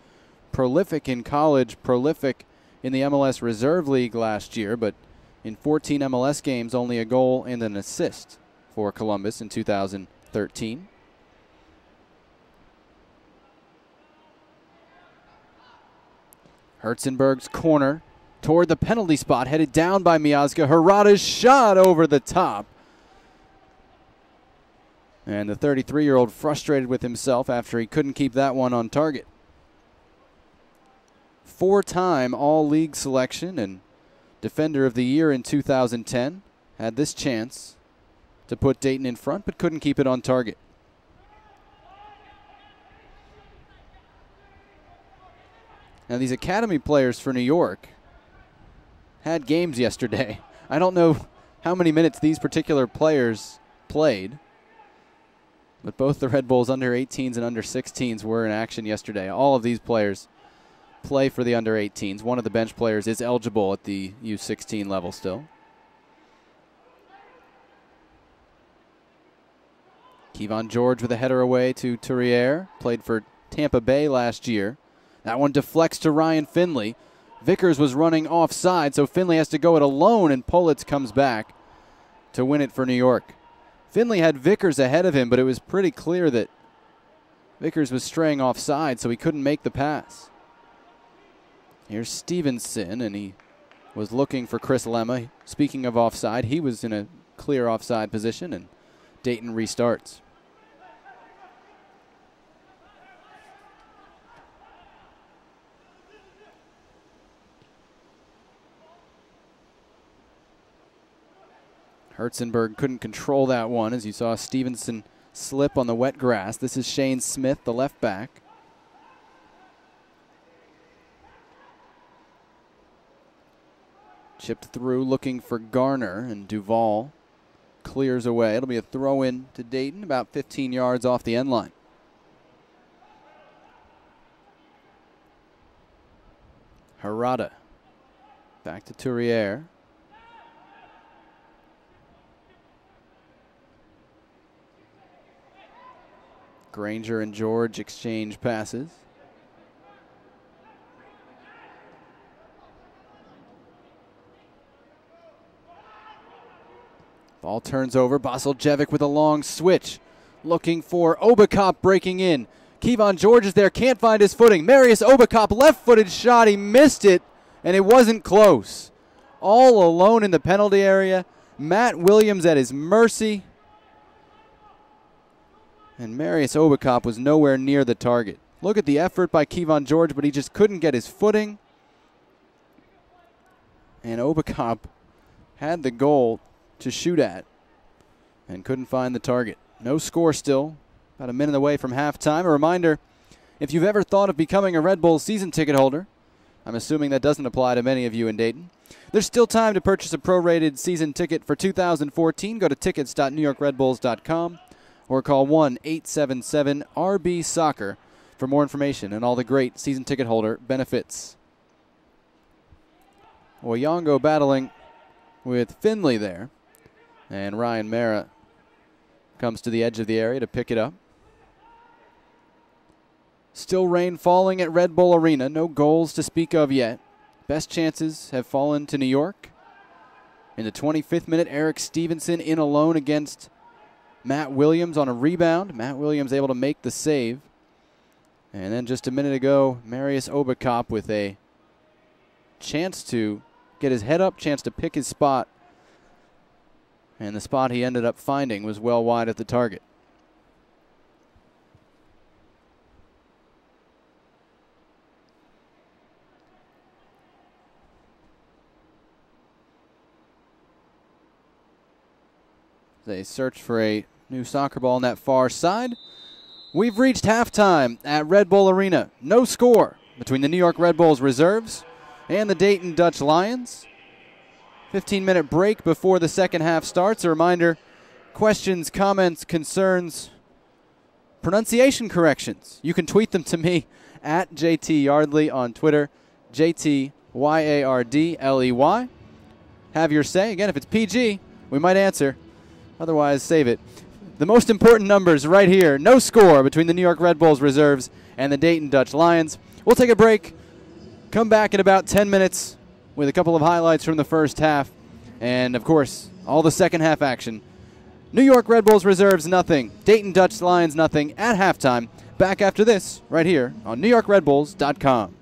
prolific in college, prolific in the MLS Reserve League last year, but in 14 MLS games, only a goal and an assist for Columbus in 2013. Herzenberg's corner toward the penalty spot, headed down by Miazga. Harada's shot over the top. And the 33-year-old frustrated with himself after he couldn't keep that one on target. 4-time All-League selection and Defender of the Year in 2010. Had this chance to put Dayton in front, but couldn't keep it on target. Now, these academy players for New York had games yesterday. I don't know how many minutes these particular players played, but both the Red Bulls under 18s and under 16s were in action yesterday. All of these players play for the under 18s. One of the bench players is eligible at the U16 level still. Kevon George with a header away to Tourriere. Played for Tampa Bay last year. That one deflects to Ryan Finley. Vickers was running offside, so Finley has to go it alone, and Politz comes back to win it for New York. Finley had Vickers ahead of him, but it was pretty clear that Vickers was straying offside, so he couldn't make the pass. Here's Stevenson, and he was looking for Chris Lemma. Speaking of offside, he was in a clear offside position, and Dayton restarts. Herzenberg couldn't control that one, as you saw Stevenson slip on the wet grass. This is Shane Smith, the left back. Chipped through looking for Garner, and Duval clears away. It'll be a throw in to Dayton, about 15 yards off the end line. Harada back to Tourriere. Granger and George exchange passes. Ball turns over. Basiljevic with a long switch. Looking for Obakop breaking in. Kevon George is there, can't find his footing. Marius Obakop, left-footed shot. He missed it, and it wasn't close. All alone in the penalty area. Matt Williams at his mercy. And Marius Obakop was nowhere near the target. Look at the effort by Kevon George, but he just couldn't get his footing. And Obakop had the goal to shoot at and couldn't find the target. No score still, about a minute away from halftime. A reminder, if you've ever thought of becoming a Red Bull season ticket holder, I'm assuming that doesn't apply to many of you in Dayton, there's still time to purchase a prorated season ticket for 2014. Go to tickets.newyorkredbulls.com or call 1-877-RB-SOCCER for more information and all the great season ticket holder benefits. Oyongo battling with Finley there. And Ryan Mara comes to the edge of the area to pick it up. Still rain falling at Red Bull Arena. No goals to speak of yet. Best chances have fallen to New York. In the 25th minute, Eric Stevenson in alone against Matt Williams on a rebound. Matt Williams able to make the save. And then just a minute ago, Marius Obakop with a chance to get his head up, chance to pick his spot. And the spot he ended up finding was well wide at the target. They search for a new soccer ball on that far side. We've reached halftime at Red Bull Arena. No score between the New York Red Bulls reserves and the Dayton Dutch Lions. 15-minute break before the second half starts. A reminder, questions, comments, concerns, pronunciation corrections. You can tweet them to me at JT Yardley on Twitter, JTYARDLEY. Have your say. Again, if it's PG, we might answer. Otherwise, save it. The most important numbers right here. No score between the New York Red Bulls reserves and the Dayton Dutch Lions. We'll take a break. Come back in about 10 minutes with a couple of highlights from the first half. And, of course, all the second half action. New York Red Bulls reserves nothing. Dayton Dutch Lions nothing at halftime. Back after this right here on NewYorkRedBulls.com.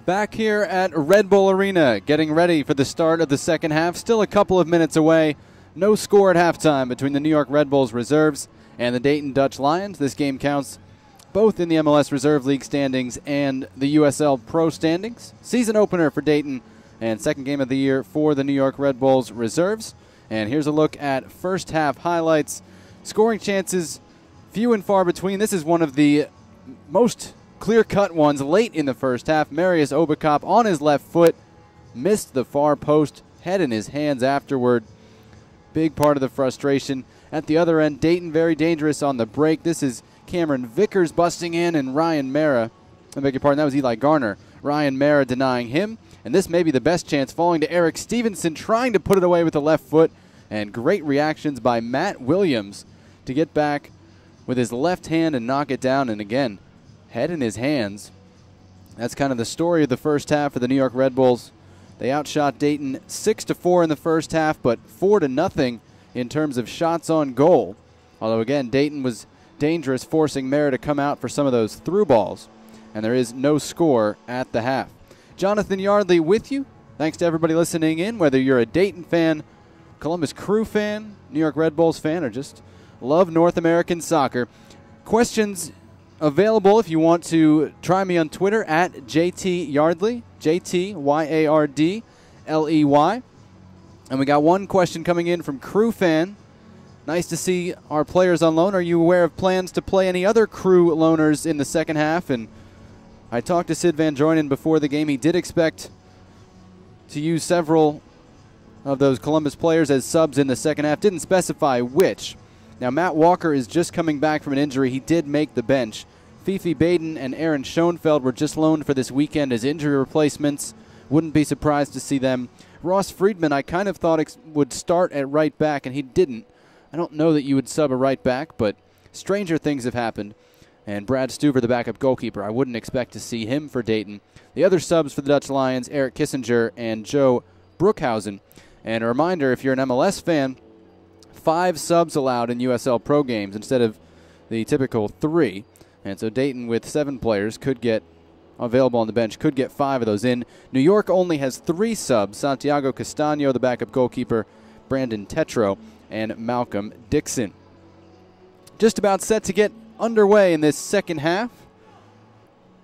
Back here at Red Bull Arena, getting ready for the start of the second half. Still a couple of minutes away. No score at halftime between the New York Red Bulls reserves and the Dayton Dutch Lions. This game counts both in the MLS Reserve League standings and the USL Pro standings. Season opener for Dayton and second game of the year for the New York Red Bulls reserves. And here's a look at first half highlights. Scoring chances, few and far between. This is one of the most clear-cut ones late in the first half. Marius Obakop on his left foot, missed the far post, head in his hands afterward. Big part of the frustration. At the other end, Dayton very dangerous on the break. This is Cameron Vickers busting in, and Ryan Mara, I beg your pardon, that was Eli Garner. Ryan Mara denying him, and this may be the best chance, falling to Eric Stevenson, trying to put it away with the left foot, and great reactions by Matt Williams to get back with his left hand and knock it down, and again, head in his hands. That's kind of the story of the first half for the New York Red Bulls. They outshot Dayton 6-4 in the first half, but 4-0 in terms of shots on goal. Although, again, Dayton was dangerous, forcing Mara to come out for some of those through balls. And there is no score at the half. Jonathan Yardley with you. Thanks to everybody listening in, whether you're a Dayton fan, Columbus Crew fan, New York Red Bulls fan, or just love North American soccer. Questions available if you want to try me on Twitter at JT Yardley, JTYARDLEY. And we got one question coming in from Crew fan. Nice to see our players on loan. Are you aware of plans to play any other Crew loaners in the second half? And I talked to Sid Van Joinen before the game. He did expect to use several of those Columbus players as subs in the second half. Didn't specify which. Now, Matt Walker is just coming back from an injury. He did make the bench. Fifi Baden and Aaron Schoenfeld were just loaned for this weekend as injury replacements. Wouldn't be surprised to see them. Ross Friedman, I kind of thought would start at right back, and he didn't. I don't know that you would sub a right back, but stranger things have happened. And Brad Stuver, the backup goalkeeper, I wouldn't expect to see him for Dayton. The other subs for the Dutch Lions, Eric Kissinger and Joe Brookhausen. And a reminder, if you're an MLS fan, 5 subs allowed in USL Pro games instead of the typical 3. And so Dayton, with 7 players, could get available on the bench, could get 5 of those in. New York only has 3 subs: Santiago Castaño, the backup goalkeeper, Brandon Tetro, and Malcolm Dixon. Just about set to get underway in this second half.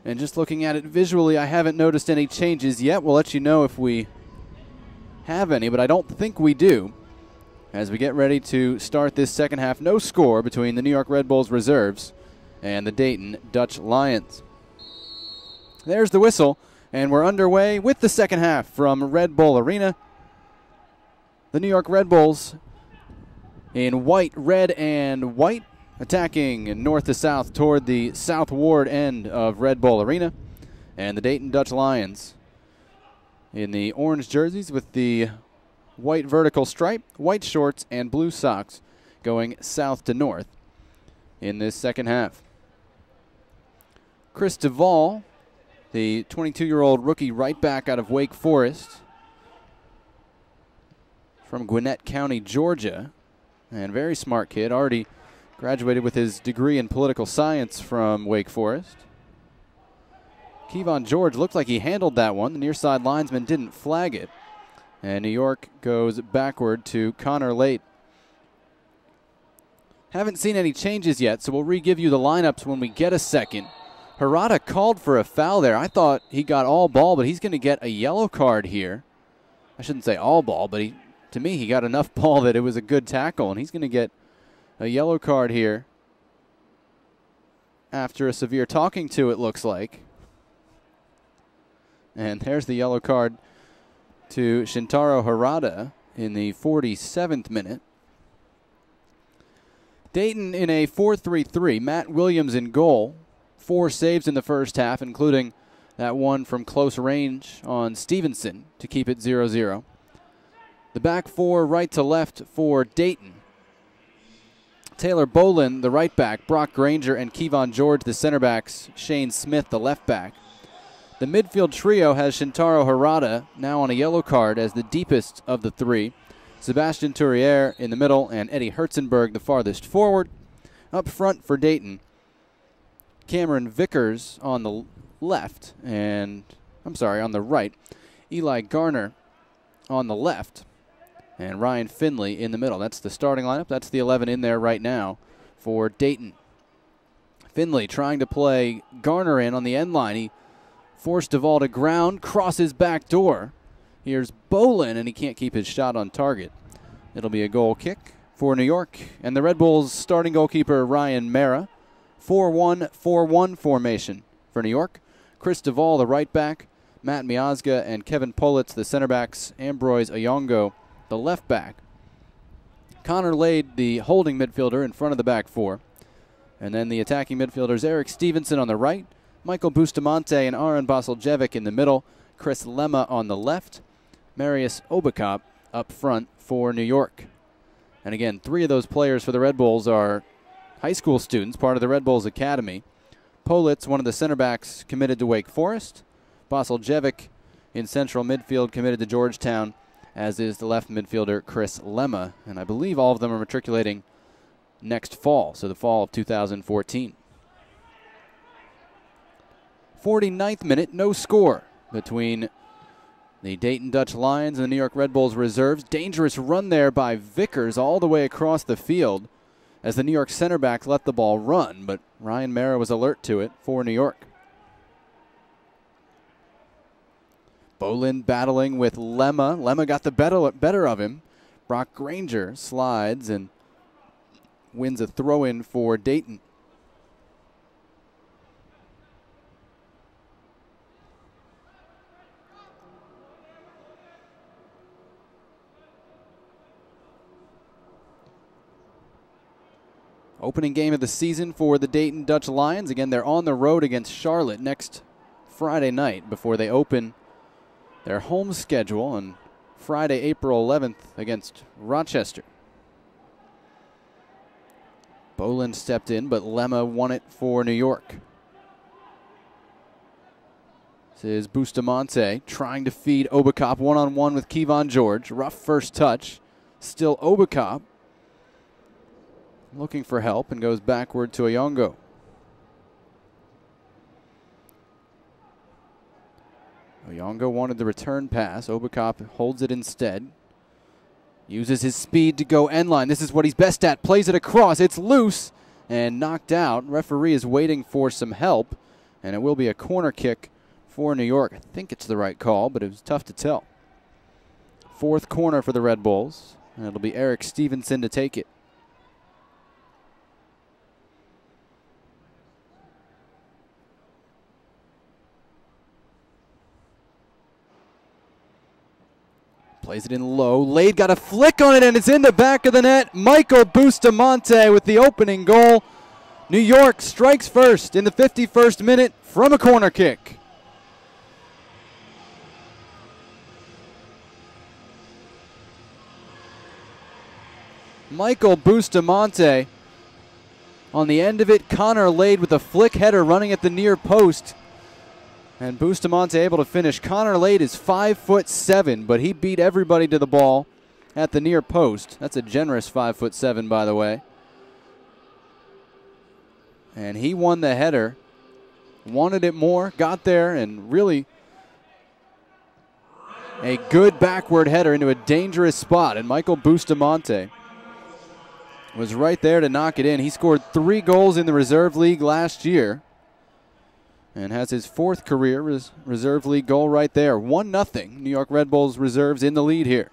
And just looking at it visually, I haven't noticed any changes yet. We'll let you know if we have any, but I don't think we do. As we get ready to start this second half, no score between the New York Red Bulls reserves and the Dayton Dutch Lions. There's the whistle, and we're underway with the second half from Red Bull Arena. The New York Red Bulls in white, red, and white, attacking north to south toward the South Ward end of Red Bull Arena. And the Dayton Dutch Lions in the orange jerseys with the white vertical stripe, white shorts, and blue socks going south to north in this second half. Chris Duvall, the 22-year-old rookie right back out of Wake Forest from Gwinnett County, Georgia, and very smart kid, already graduated with his degree in political science from Wake Forest. Kevon George looked like he handled that one. The near side linesman didn't flag it. And New York goes backward to Connor Late. Haven't seen any changes yet, so we'll re-give you the lineups when we get a second. Harada called for a foul there. I thought he got all ball, but he's going to get a yellow card here. I shouldn't say all ball, but to me he got enough ball that it was a good tackle, and he's going to get a yellow card here after a severe talking to, it looks like. And there's the yellow card to Shintaro Harada in the 47th minute. Dayton in a 4-3-3. Matt Williams in goal. 4 saves in the first half, including that one from close range on Stevenson to keep it 0-0. The back 4 right to left for Dayton. Taylor Bolin, the right back, Brock Granger and Kevon George, the center backs, Shane Smith, the left back. The midfield trio has Shintaro Harada, now on a yellow card, as the deepest of the 3. Sebastian Touriere in the middle, and Eddie Herzenberg, the farthest forward. Up front for Dayton, Cameron Vickers on the left, and on the right. Eli Garner on the left. And Ryan Finley in the middle. That's the starting lineup. That's the 11 in there right now for Dayton. Finley trying to play Garner in on the end line. He forced Duvall to ground, crosses back door. Here's Bolin, and he can't keep his shot on target. It'll be a goal kick for New York. And the Red Bulls starting goalkeeper Ryan Mara. 4-1-4-1 formation for New York. Chris Duvall, the right back. Matt Miazga and Kevin Politz, the center backs. Ambroise Ayongo, the left back. Connor Lade, the holding midfielder in front of the back four. And then the attacking midfielders, Eric Stevenson on the right, Michael Bustamante and Aaron Basiljevic in the middle, Chris Lemma on the left, Marius Obakop up front for New York. And again, 3 of those players for the Red Bulls are high school students, part of the Red Bulls Academy. Politz, one of the center backs, committed to Wake Forest. Basiljevic in central midfield, committed to Georgetown, as is the left midfielder Chris Lemma. And I believe all of them are matriculating next fall, so the fall of 2014. 49th minute, no score between the Dayton Dutch Lions and the New York Red Bulls reserves. Dangerous run there by Vickers all the way across the field as the New York center back let the ball run, but Ryan Mara was alert to it for New York. Bolin battling with Lemma. Lemma got the better of him. Brock Granger slides and wins a throw-in for Dayton. Opening game of the season for the Dayton Dutch Lions. Again, they're on the road against Charlotte next Friday night before they open their home schedule on Friday, April 11th against Rochester. Bolin stepped in, but Lemma won it for New York. This is Bustamante trying to feed Obakop one-on-one with Kevon George. Rough first touch. Still Obakop looking for help and goes backward to Ayongo. Ayongo wanted the return pass. Obakop holds it instead. Uses his speed to go end line. This is what he's best at. Plays it across. It's loose and knocked out. Referee is waiting for some help, and it will be a corner kick for New York. I think it's the right call, but it was tough to tell. 4th corner for the Red Bulls, and it'll be Eric Stevenson to take it. Plays it in low. Lade got a flick on it, and it's in the back of the net. Michael Bustamante with the opening goal. New York strikes first in the 51st minute from a corner kick. Michael Bustamante on the end of it. Connor Lade with a flick header running at the near post. And Bustamante able to finish. Connor Lade is 5'7", but he beat everybody to the ball at the near post. That's a generous 5'7", by the way. And he won the header. Wanted it more, got there, and really a good backward header into a dangerous spot. And Michael Bustamante was right there to knock it in. He scored 3 goals in the Reserve League last year and has his 4th career Reserve League goal right there. 1-0. New York Red Bulls reserves in the lead here.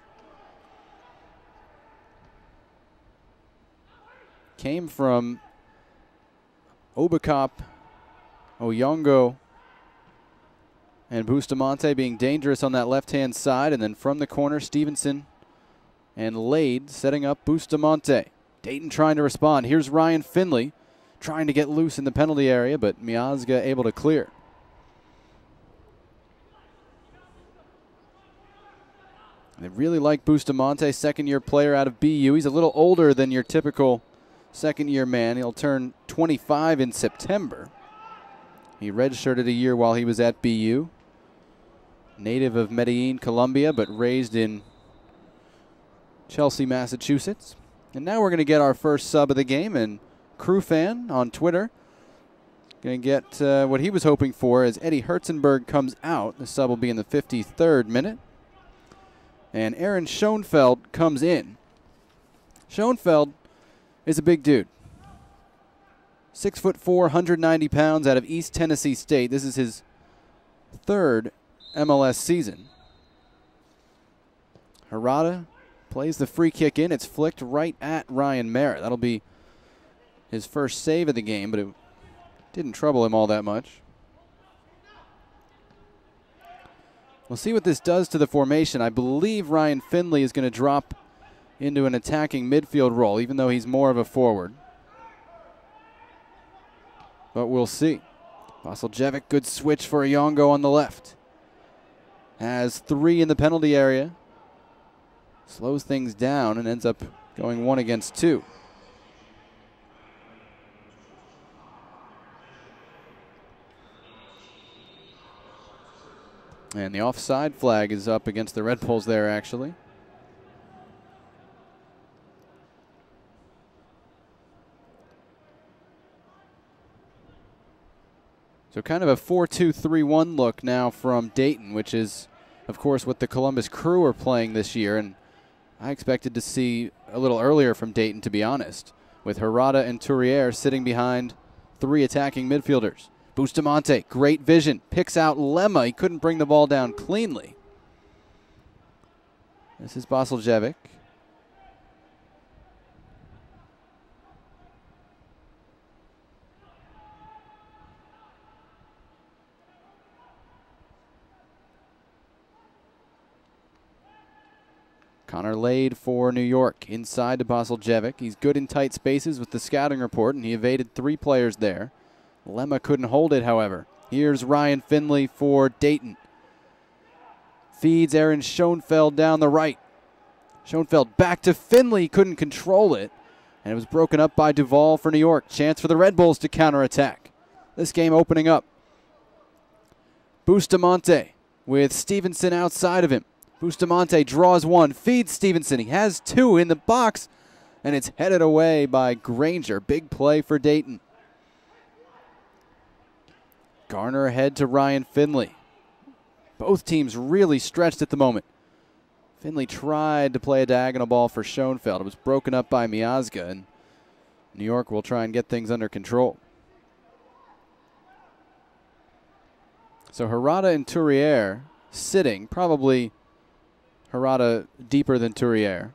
Came from Obakop, Oyongo, and Bustamante being dangerous on that left-hand side. And then from the corner, Stevenson and Lade setting up Bustamante. Dayton trying to respond. Here's Ryan Finley trying to get loose in the penalty area, but Miazga able to clear. They really like Bustamante, second-year player out of BU. He's a little older than your typical second-year man. He'll turn 25 in September. He redshirted a year while he was at BU. Native of Medellin, Colombia, but raised in Chelsea, Massachusetts. And now we're going to get our first sub of the game, and Crew Fan on Twitter going to get what he was hoping for as Eddie Herzenberg comes out. The sub will be in the 53rd minute. And Aaron Schoenfeld comes in. Schoenfeld is a big dude. 6'4", 190 pounds out of East Tennessee State. This is his third MLS season. Harada plays the free kick in. It's flicked right at Ryan Merritt. That'll be his first save of the game, but it didn't trouble him all that much. We'll see what this does to the formation. I believe Ryan Finley is going to drop into an attacking midfield role, even though he's more of a forward. But we'll see. Vasiljevic, good switch for Iyongo on the left. Has 3 in the penalty area. Slows things down and ends up going 1 against 2. And the offside flag is up against the Red Bulls there, actually. So kind of a 4-2-3-1 look now from Dayton, which is, of course, what the Columbus Crew are playing this year. And I expected to see a little earlier from Dayton, to be honest, with Harada and Touriere sitting behind 3 attacking midfielders. Bustamante, great vision, picks out Lemma. He couldn't bring the ball down cleanly. This is Vasiljevic. Connor Lade for New York, inside to Vasiljevic. He's good in tight spaces with the scouting report, and he evaded 3 players there. Lemma couldn't hold it, however. Here's Ryan Finley for Dayton. Feeds Aaron Schoenfeld down the right. Schoenfeld back to Finley, couldn't control it, and it was broken up by Duvall for New York. Chance for the Red Bulls to counterattack. This game opening up. Bustamante with Stevenson outside of him. Bustamante draws 1, feeds Stevenson. He has 2 in the box, and it's headed away by Granger. Big play for Dayton. Garner ahead to Ryan Finley. Both teams really stretched at the moment. Finley tried to play a diagonal ball for Schoenfeld. It was broken up by Miazga, and New York will try and get things under control. So Harada and Touriere sitting, probably Harada deeper than Touriere.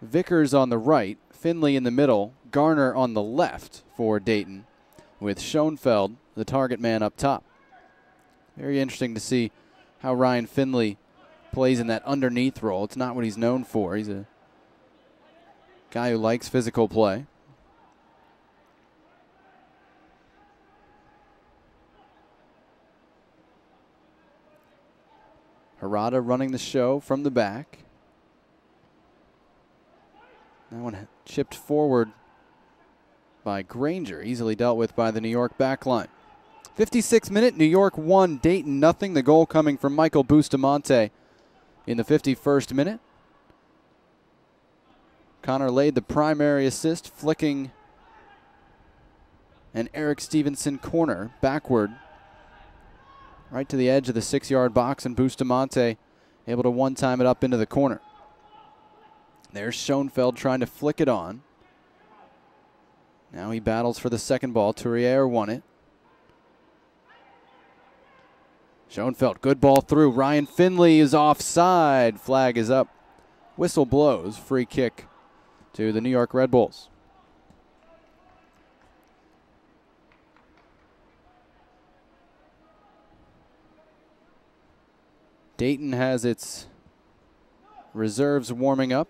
Vickers on the right, Finley in the middle, Garner on the left for Dayton, with Schoenfeld, the target man, up top. Very interesting to see how Ryan Finley plays in that underneath role. It's not what he's known for. He's a guy who likes physical play. Harada running the show from the back. That one chipped forward by Granger, easily dealt with by the New York backline. 56th minute, New York 1, Dayton nothing. The goal coming from Michael Bustamante in the 51st minute. Connor Lade, the primary assist, flicking an Eric Stevenson corner backward right to the edge of the 6-yard box, and Bustamante able to one-time it up into the corner. There's Schoenfeld trying to flick it on. Now he battles for the second ball. Touriere won it. Schoenfeld, good ball through. Ryan Finley is offside. Flag is up. Whistle blows. Free kick to the New York Red Bulls. Dayton has its reserves warming up.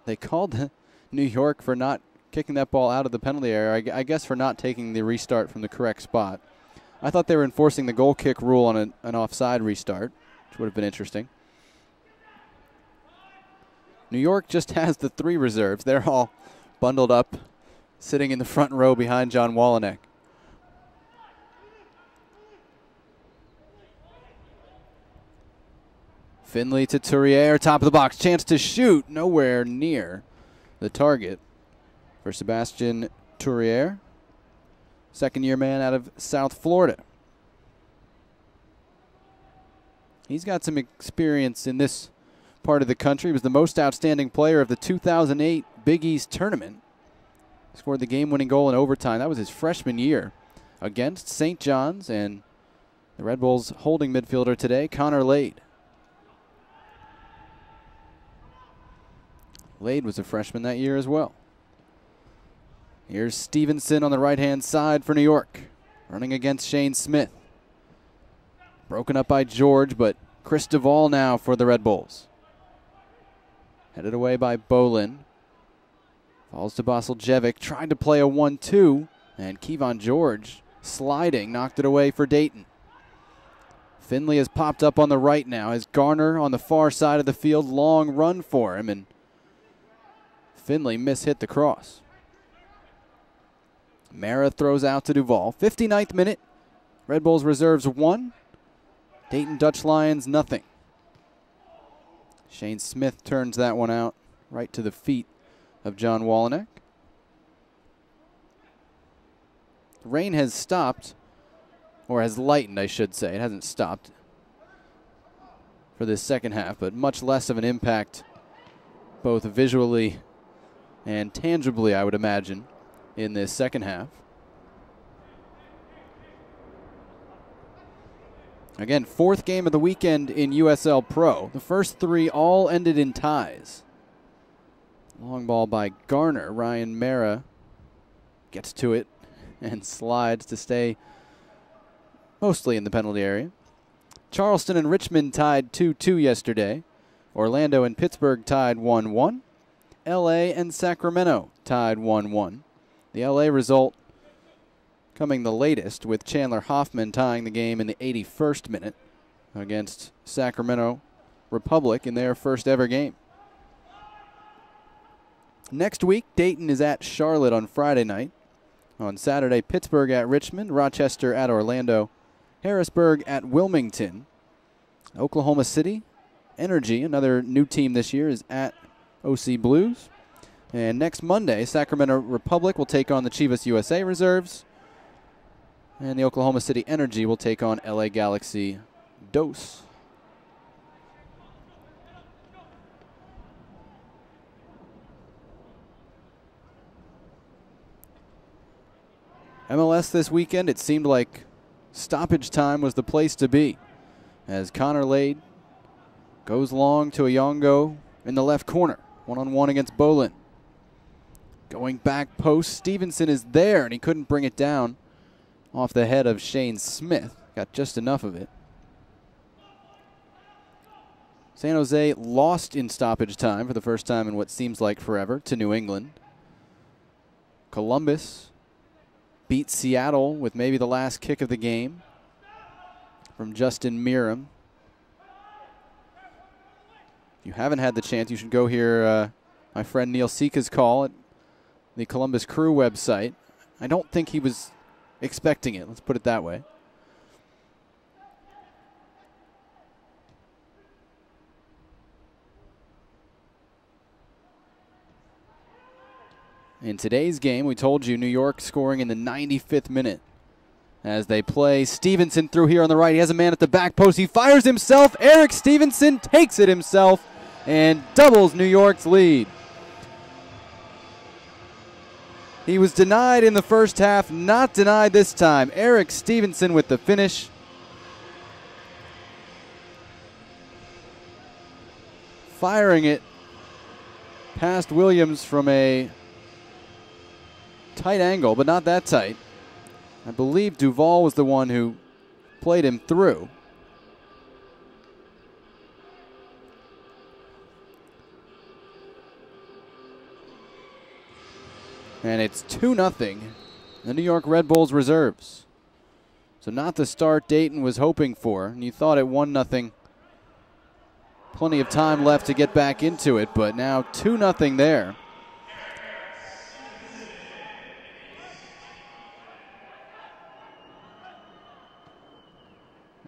They called New York for not kicking that ball out of the penalty area, I guess for not taking the restart from the correct spot. I thought they were enforcing the goal kick rule on an offside restart, which would have been interesting. New York just has the 3 reserves. They're all bundled up, sitting in the front row behind John Wallenick. Finley to Touriere, top of the box. Chance to shoot, nowhere near the target for Sebastian Touriere, second-year man out of South Florida. He's got some experience in this part of the country. He was the most outstanding player of the 2008 Big East tournament. Scored the game-winning goal in overtime. That was his freshman year against St. John's, and the Red Bulls holding midfielder today, Connor Lade. Lade was a freshman that year as well. Here's Stevenson on the right-hand side for New York, running against Shane Smith. Broken up by George, but Chris Duvall now for the Red Bulls. Headed away by Bolin. Falls to Basiljevic, tried to play a 1-2, and Kevon George sliding, knocked it away for Dayton. Finley has popped up on the right now, has Garner on the far side of the field, long run for him, and Finley mishit the cross. Mara throws out to Duvall. 59th minute, Red Bulls reserves 1, Dayton Dutch Lions nothing. Shane Smith turns that one out right to the feet of John Wallinack. Rain has stopped, or has lightened, I should say. It hasn't stopped for this second half, but much less of an impact both visually and tangibly, I would imagine, in this second half. Again, fourth game of the weekend in USL Pro. The first 3 all ended in ties. Long ball by Garner. Ryan Mara gets to it and slides to stay mostly in the penalty area. Charleston and Richmond tied 2-2 yesterday. Orlando and Pittsburgh tied 1-1. LA and Sacramento tied 1-1. The LA result coming the latest, with Chandler Hoffman tying the game in the 81st minute against Sacramento Republic in their first ever game. Next week, Dayton is at Charlotte on Friday night. On Saturday, Pittsburgh at Richmond, Rochester at Orlando, Harrisburg at Wilmington. Oklahoma City Energy, another new team this year, is at OC Blues. And next Monday, Sacramento Republic will take on the Chivas USA reserves. And the Oklahoma City Energy will take on LA Galaxy Dos. MLS this weekend, it seemed like stoppage time was the place to be, as Connor Lade goes long to Ayongo in the left corner, one-on-one against Bolin. Going back post, Stevenson is there, and he couldn't bring it down off the head of Shane Smith. Got just enough of it. San Jose lost in stoppage time for the first time in what seems like forever to New England. Columbus beat Seattle with maybe the last kick of the game from Justin Miram. If you haven't had the chance, you should go hear my friend Neil Sika's call at the Columbus Crew website. I don't think he was expecting it, let's put it that way. In today's game, we told you New York scoring in the 95th minute as they play Stevenson through here on the right. He has a man at the back post. He fires himself. Eric Stevenson takes it himself and doubles New York's lead. He was denied in the first half, not denied this time. Eric Stevenson with the finish. Firing it past Williams from a tight angle, but not that tight. I believe Duvall was the one who played him through. And it's 2-0, the New York Red Bulls reserves. So not the start Dayton was hoping for. And you thought at 1-0, plenty of time left to get back into it, but now 2-0 there.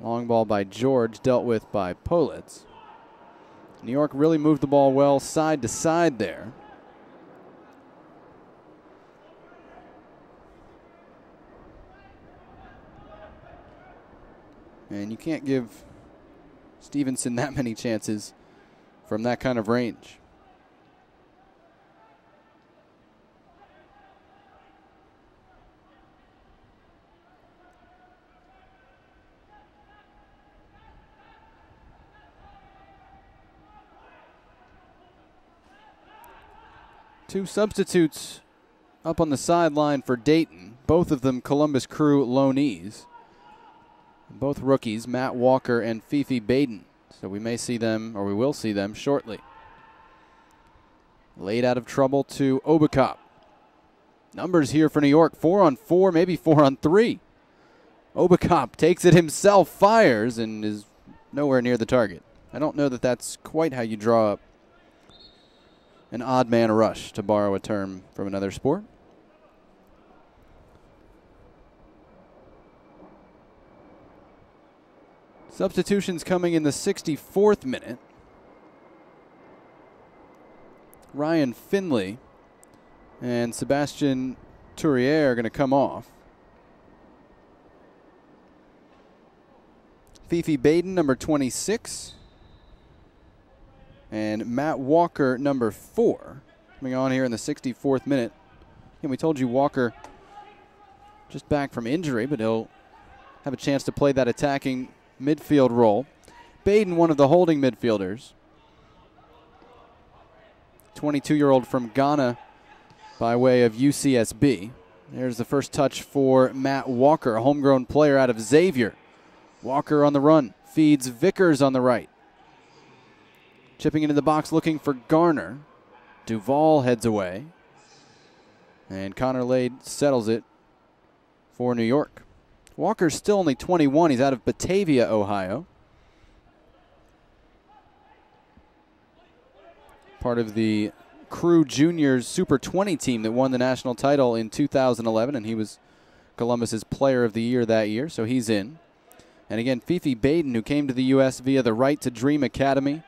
Long ball by George, dealt with by Politz. New York really moved the ball well side to side there. And you can't give Stevenson that many chances from that kind of range. Two substitutes up on the sideline for Dayton, both of them Columbus Crew loanees. Both rookies, Matt Walker and Fifi Baden. So we may see them, or we will see them shortly. Laid out of trouble to Obakop. Numbers here for New York, 4-on-4, maybe 4-on-3. Obakop takes it himself, fires, and is nowhere near the target. I don't know that that's quite how you draw up an odd man rush, to borrow a term from another sport. Substitutions coming in the 64th minute. Ryan Finley and Sebastian Touriere are going to come off. Fifi Baden, number 26. And Matt Walker, number 4, coming on here in the 64th minute. And we told you Walker just back from injury, but he'll have a chance to play that attacking midfield role. Baden, one of the holding midfielders. 22-year-old from Ghana by way of UCSB. There's the first touch for Matt Walker, a homegrown player out of Xavier. Walker on the run, feeds Vickers on the right. Chipping into the box looking for Garner. Duvall heads away. And Connor Lade settles it for New York. Walker's still only 21. He's out of Batavia, Ohio. Part of the Crew Juniors Super 20 team that won the national title in 2011, and he was Columbus's Player of the Year that year, so he's in. And again, Fifi Baden, who came to the U.S. via the Right to Dream Academy,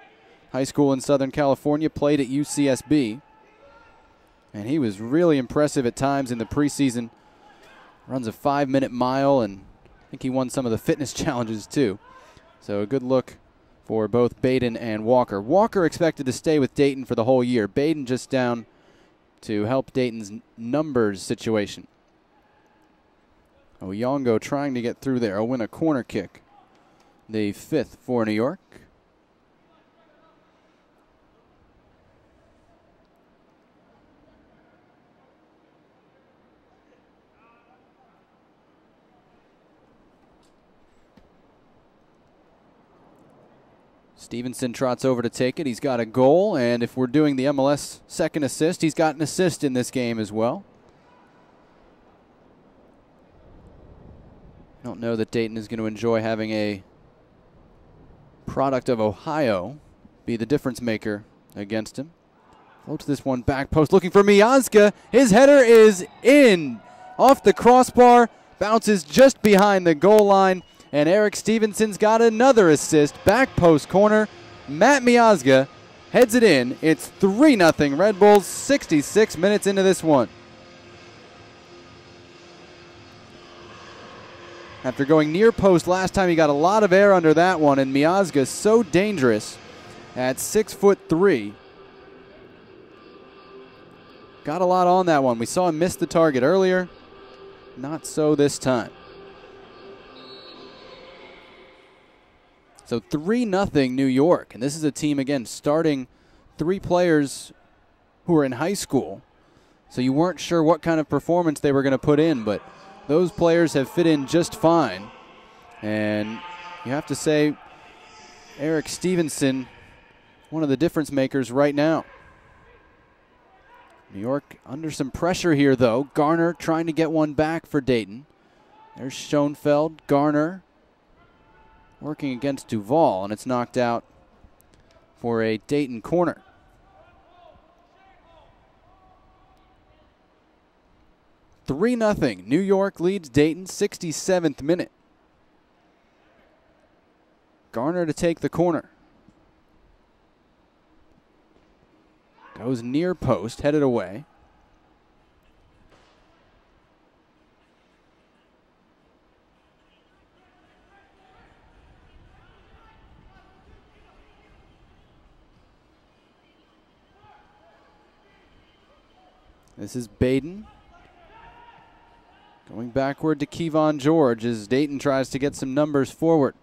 high school in Southern California, played at UCSB. And he was really impressive at times in the preseason. Runs a 5-minute mile, and I think he won some of the fitness challenges too. So a good look for both Baden and Walker. Walker expected to stay with Dayton for the whole year. Baden just down to help Dayton's numbers situation. Oyongo trying to get through there. Will win a corner kick. The 5th for New York. Stevenson trots over to take it. He's got a goal, and if we're doing the MLS second assist, he's got an assist in this game as well. I don't know that Dayton is going to enjoy having a product of Ohio be the difference maker against him. Floats this one back post, looking for Miazga. His header is in. Off the crossbar, bounces just behind the goal line. And Eric Stevenson's got another assist. Back post corner. Matt Miazga heads it in. It's 3-0 Red Bulls, 66 minutes into this one. After going near post last time, he got a lot of air under that one. And Miazga so dangerous at 6'3". Got a lot on that one. We saw him miss the target earlier. Not so this time. So 3-0 New York. And this is a team, again, starting 3 players who are in high school. So you weren't sure what kind of performance they were going to put in, but those players have fit in just fine. And you have to say, Eric Stevenson, one of the difference makers right now. New York under some pressure here, though. Garner trying to get one back for Dayton. There's Schoenfeld, Garner. Working against Duvall, and it's knocked out for a Dayton corner. Three 3-0. New York leads Dayton, 67th minute. Garner to take the corner. Goes near post, headed away. This is Baden. Going backward to Kevon George as Dayton tries to get some numbers forward.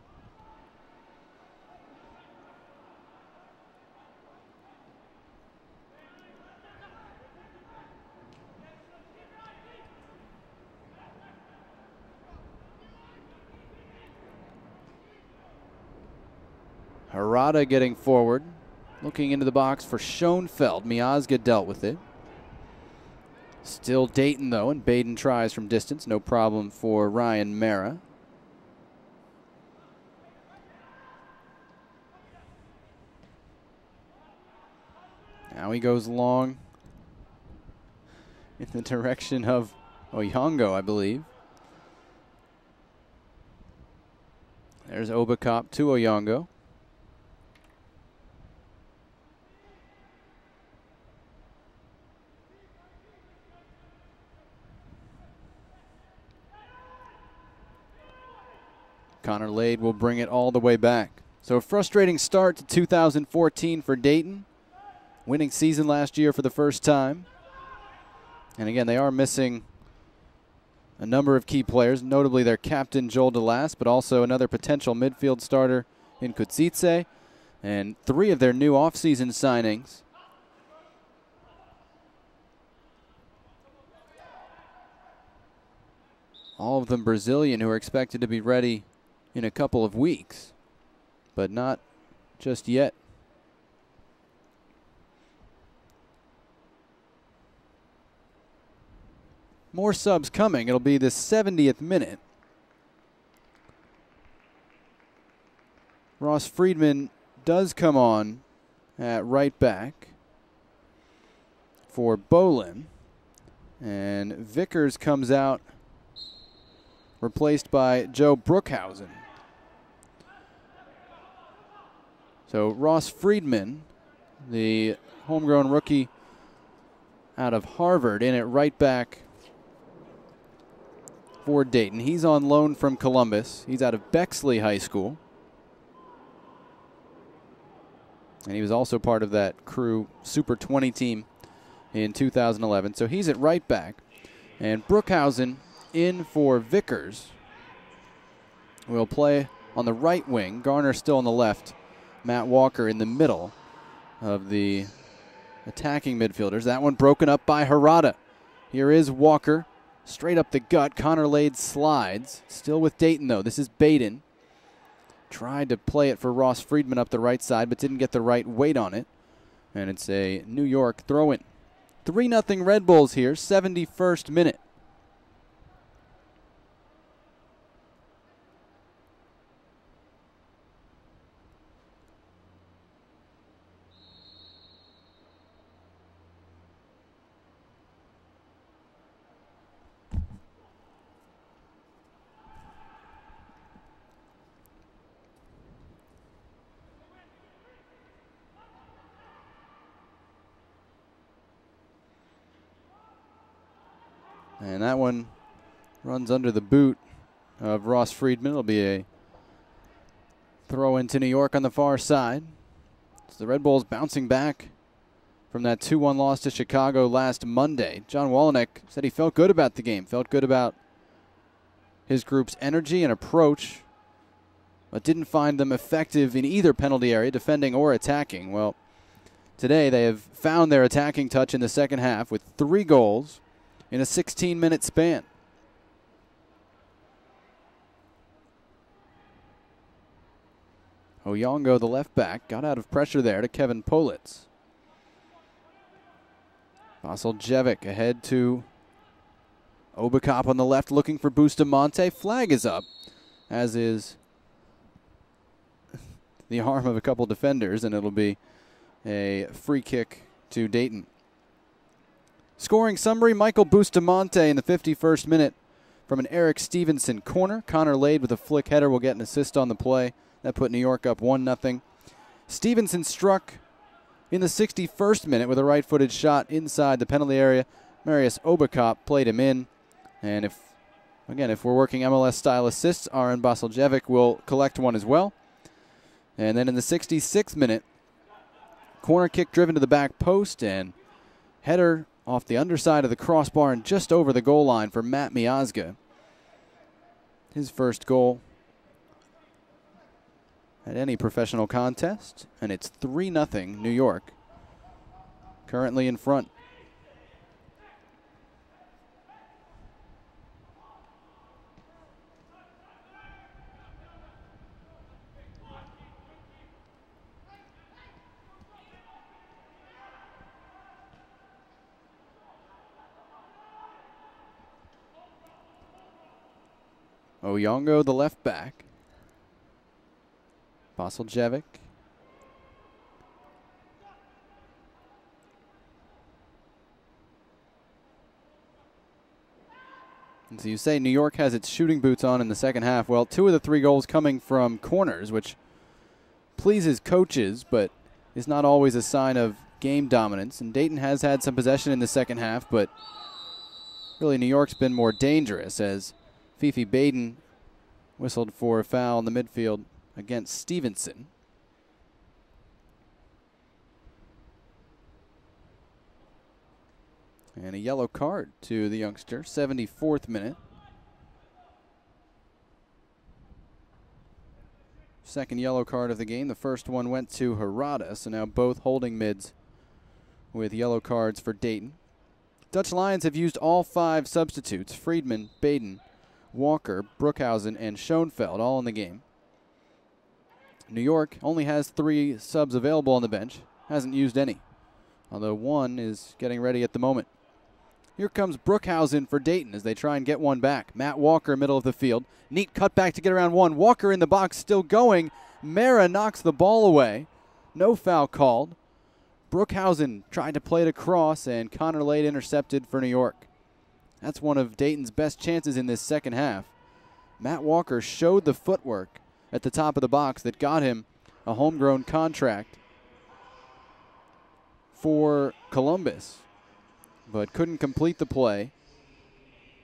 Harada getting forward. Looking into the box for Schoenfeld. Miazga dealt with it. Still Dayton, though, and Baden tries from distance. No problem for Ryan Mara. Now he goes long in the direction of Oyongo, I believe. There's Obakop to Oyongo. Connor Lade will bring it all the way back. So a frustrating start to 2014 for Dayton. Winning season last year for the first time. And again, they are missing a number of key players, notably their captain Joel DeLass, but also another potential midfield starter in Kutsitse, and 3 of their new offseason signings. All of them Brazilian, who are expected to be ready in a couple of weeks, but not just yet. More subs coming. It'll be the 70th minute. Ross Friedman does come on at right back for Bolin, and Vickers comes out replaced by Joe Brookhausen. So Ross Friedman, the homegrown rookie out of Harvard, in at right back for Dayton. He's on loan from Columbus. He's out of Bexley High School. And he was also part of that Crew Super 20 team in 2011. So he's at right back. And Brookhausen in for Vickers will play on the right wing. Garner still on the left. Matt Walker in the middle of the attacking midfielders. That one broken up by Harada. Here is Walker. Straight up the gut. Connor Lade slides. Still with Dayton, though. This is Baden. Tried to play it for Ross Friedman up the right side, but didn't get the right weight on it. And it's a New York throw-in. 3-0 Red Bulls here, 71st minute. And that one runs under the boot of Ross Friedman. It'll be a throw into New York on the far side. So the Red Bulls bouncing back from that 2-1 loss to Chicago last Monday. John Walenek said he felt good about the game, felt good about his group's energy and approach, but didn't find them effective in either penalty area, defending or attacking. Well, today they have found their attacking touch in the second half with 3 goals in a 16-minute span. Oyongo, the left back, got out of pressure there to Kevin Politz. Vasiljevic ahead to Obakop on the left, looking for Bustamante. Flag is up, as is the arm of a couple defenders, and it'll be a free kick to Dayton. Scoring summary, Michael Bustamante in the 51st minute from an Eric Stevenson corner. Connor Lade with a flick header will get an assist on the play. That put New York up 1-0. Stevenson struck In the 61st minute, with a right-footed shot inside the penalty area, Marius Obakop played him in. And if we're working MLS-style assists, Aaron Basiljevic will collect one as well. And then in the 66th minute, corner kick driven to the back post and header off the underside of the crossbar and just over the goal line for Matt Miazga. His first goal at any professional contest, and it's 3-0 New York, currently in front. Oyongo, the left back. Basiljevic. And so you say New York has its shooting boots on in the second half. Well, 2 of the 3 goals coming from corners, which pleases coaches, but is not always a sign of game dominance. And Dayton has had some possession in the second half, but really New York's been more dangerous as Fifi Baden whistled for a foul in the midfield against Stevenson. And a yellow card to the youngster, 74th minute. Second yellow card of the game. The first one went to Harada, so now both holding mids with yellow cards for Dayton. Dutch Lions have used all 5 substitutes, Friedman, Baden, Walker, Brookhausen, and Schoenfeld, all in the game. New York only has 3 subs available on the bench, hasn't used any, although one is getting ready at the moment. Here comes Brookhausen for Dayton as they try and get one back. Matt Walker, middle of the field. Neat cutback to get around one. Walker in the box, still going. Mara knocks the ball away. No foul called. Brookhausen tried to play it across, and Connor Lade intercepted for New York. That's one of Dayton's best chances in this second half. Matt Walker showed the footwork at the top of the box that got him a homegrown contract for Columbus, but couldn't complete the play,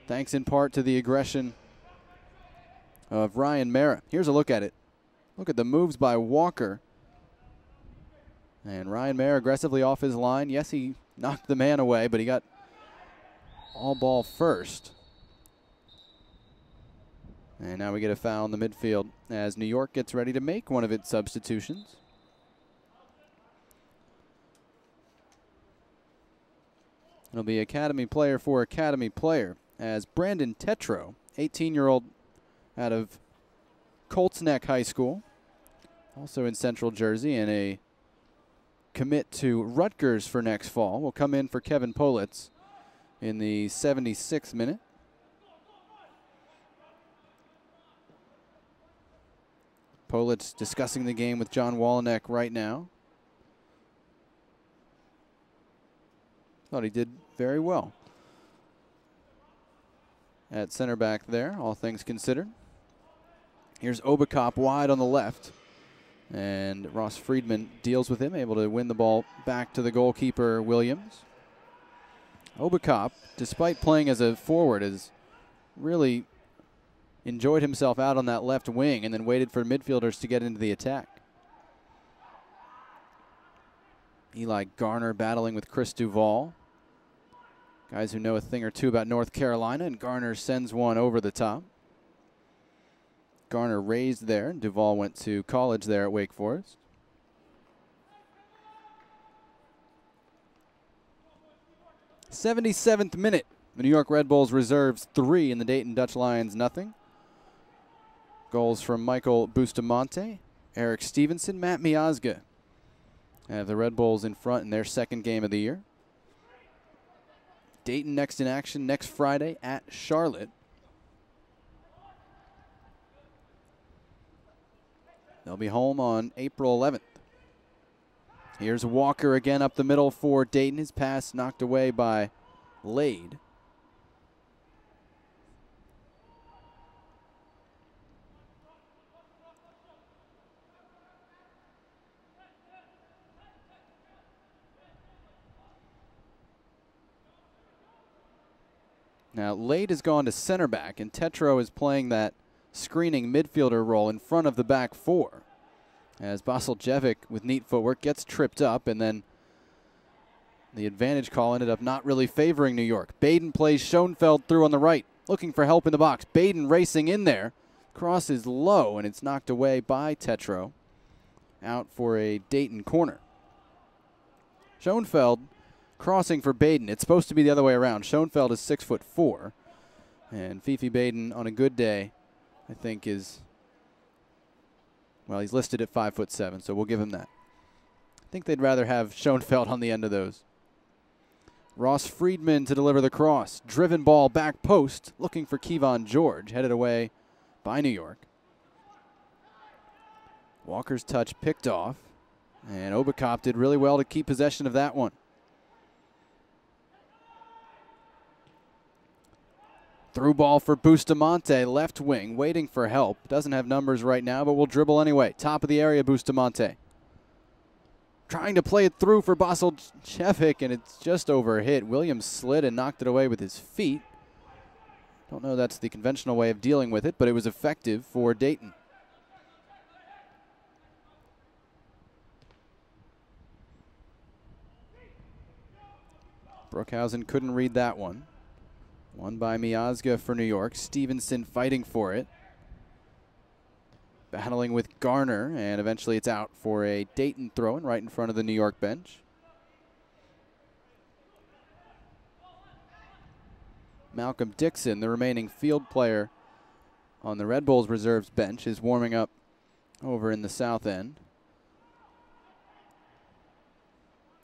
thanks in part to the aggression of Ryan Mara. Here's a look at it. Look at the moves by Walker. And Ryan Mara aggressively off his line. Yes, he knocked the man away, but he got all ball first. And now we get a foul in the midfield as New York gets ready to make one of its substitutions. It'll be academy player for academy player as Brandon Tetro, 18-year-old out of Colts Neck High School, also in Central Jersey, and a commit to Rutgers for next fall, will come in for Kevin Politz in the 76th minute. Politz discussing the game with John Wallneck right now. Thought he did very well at center back there, all things considered. Here's Obakop wide on the left, and Ross Friedman deals with him, able to win the ball back to the goalkeeper, Williams. Obakop, despite playing as a forward, has really enjoyed himself out on that left wing and then waited for midfielders to get into the attack. Eli Garner battling with Chris Duvall. Guys who know a thing or two about North Carolina, and Garner sends one over the top. Garner raised there, and Duvall went to college there at Wake Forest. '77th minute. The New York Red Bulls reserves 3 and the Dayton Dutch Lions nothing. Goals from Michael Bustamante, Eric Stevenson, Matt Miazga. Have the Red Bulls in front in their second game of the year. Dayton next in action next Friday at Charlotte. They'll be home on April 11th. Here's Walker again up the middle for Dayton. His pass knocked away by Lade. Now, Lade has gone to center back, and Tetro is playing that screening midfielder role in front of the back four. As Basiljevic, with neat footwork, gets tripped up, and then the advantage call ended up not really favoring New York. Baden plays Schoenfeld through on the right, looking for help in the box. Baden racing in there. Cross is low, and it's knocked away by Tetro. Out for a Dayton corner. Schoenfeld crossing for Baden. It's supposed to be the other way around. Schoenfeld is 6'4", and Fifi Baden on a good day, I think, is, well, he's listed at 5'7", so we'll give him that. I think they'd rather have Schoenfeld on the end of those. Ross Friedman to deliver the cross. Driven ball back post, looking for Kevon George, headed away by New York. Walker's touch picked off, and Obakop did really well to keep possession of that one. Through ball for Bustamante, left wing, waiting for help. Doesn't have numbers right now, but will dribble anyway. Top of the area, Bustamante. Trying to play it through for Basiljevic, and it's just overhit. Williams slid and knocked it away with his feet. Don't know that's the conventional way of dealing with it, but it was effective for Dayton. Brookhausen couldn't read that one. Won by Miazga for New York. Stevenson fighting for it. Battling with Garner, and eventually it's out for a Dayton throw-in right in front of the New York bench. Malcolm Dixon, the remaining field player on the Red Bulls reserves bench, is warming up over in the south end.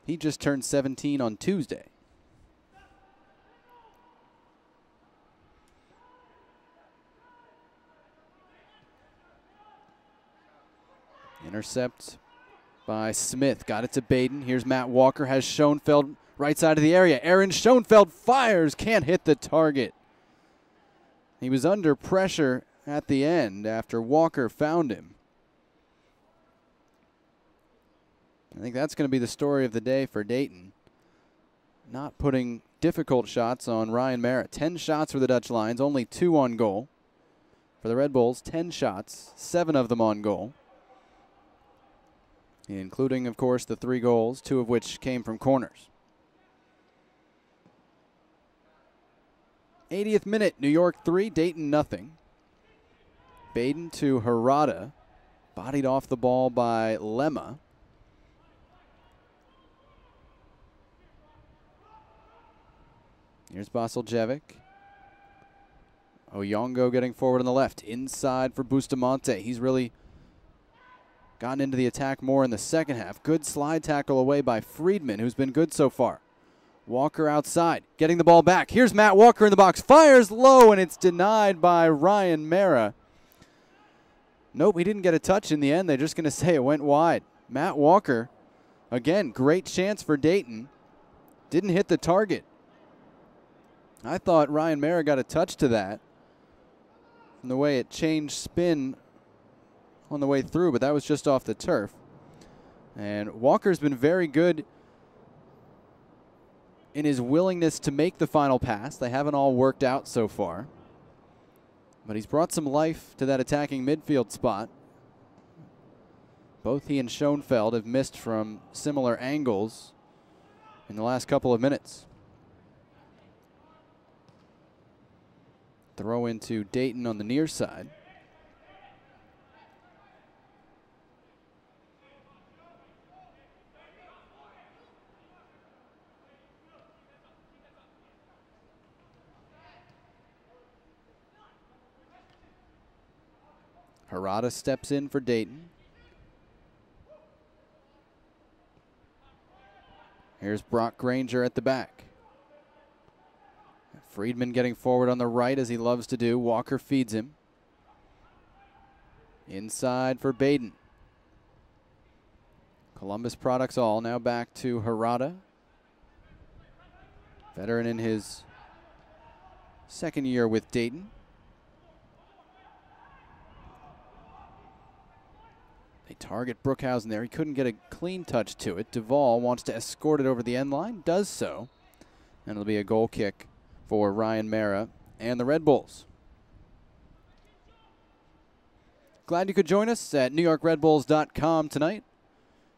He just turned 17 on Tuesday. Intercept by Smith. Got it to Baden. Here's Matt Walker. Has Schoenfeld right side of the area. Aaron Schoenfeld fires. Can't hit the target. He was under pressure at the end after Walker found him. I think that's going to be the story of the day for Dayton. Not putting difficult shots on Ryan Mara. 10 shots for the Dutch Lions. Only 2 on goal. For the Red Bulls, 10 shots. 7 of them on goal. Including, of course, the 3 goals, 2 of which came from corners. 80th minute, New York 3, Dayton nothing. Baden to Harada, bodied off the ball by Lemma. Here's Basiljevic. Oyongo getting forward on the left, inside for Bustamante. He's really gotten into the attack more in the second half. Good slide tackle away by Friedman, who's been good so far. Walker outside, getting the ball back. Here's Matt Walker in the box. Fires low, and it's denied by Ryan Mara. Nope, he didn't get a touch in the end. They're just going to say it went wide. Matt Walker, again, great chance for Dayton. Didn't hit the target. I thought Ryan Mara got a touch to that from the way it changed spin on the way through, but that was just off the turf. And Walker's been very good in his willingness to make the final pass. They haven't all worked out so far, but he's brought some life to that attacking midfield spot. Both he and Schoenfeld have missed from similar angles in the last couple of minutes. Throw into Dayton on the near side. Harada steps in for Dayton. Here's Brock Granger at the back. Friedman getting forward on the right as he loves to do. Walker feeds him. Inside for Baden. Columbus products all. Now back to Harada. Veteran in his second year with Dayton. They target Brookhausen there. He couldn't get a clean touch to it. Duvall wants to escort it over the end line. Does so. And it'll be a goal kick for Ryan Mara and the Red Bulls. Glad you could join us at NewYorkRedBulls.com tonight.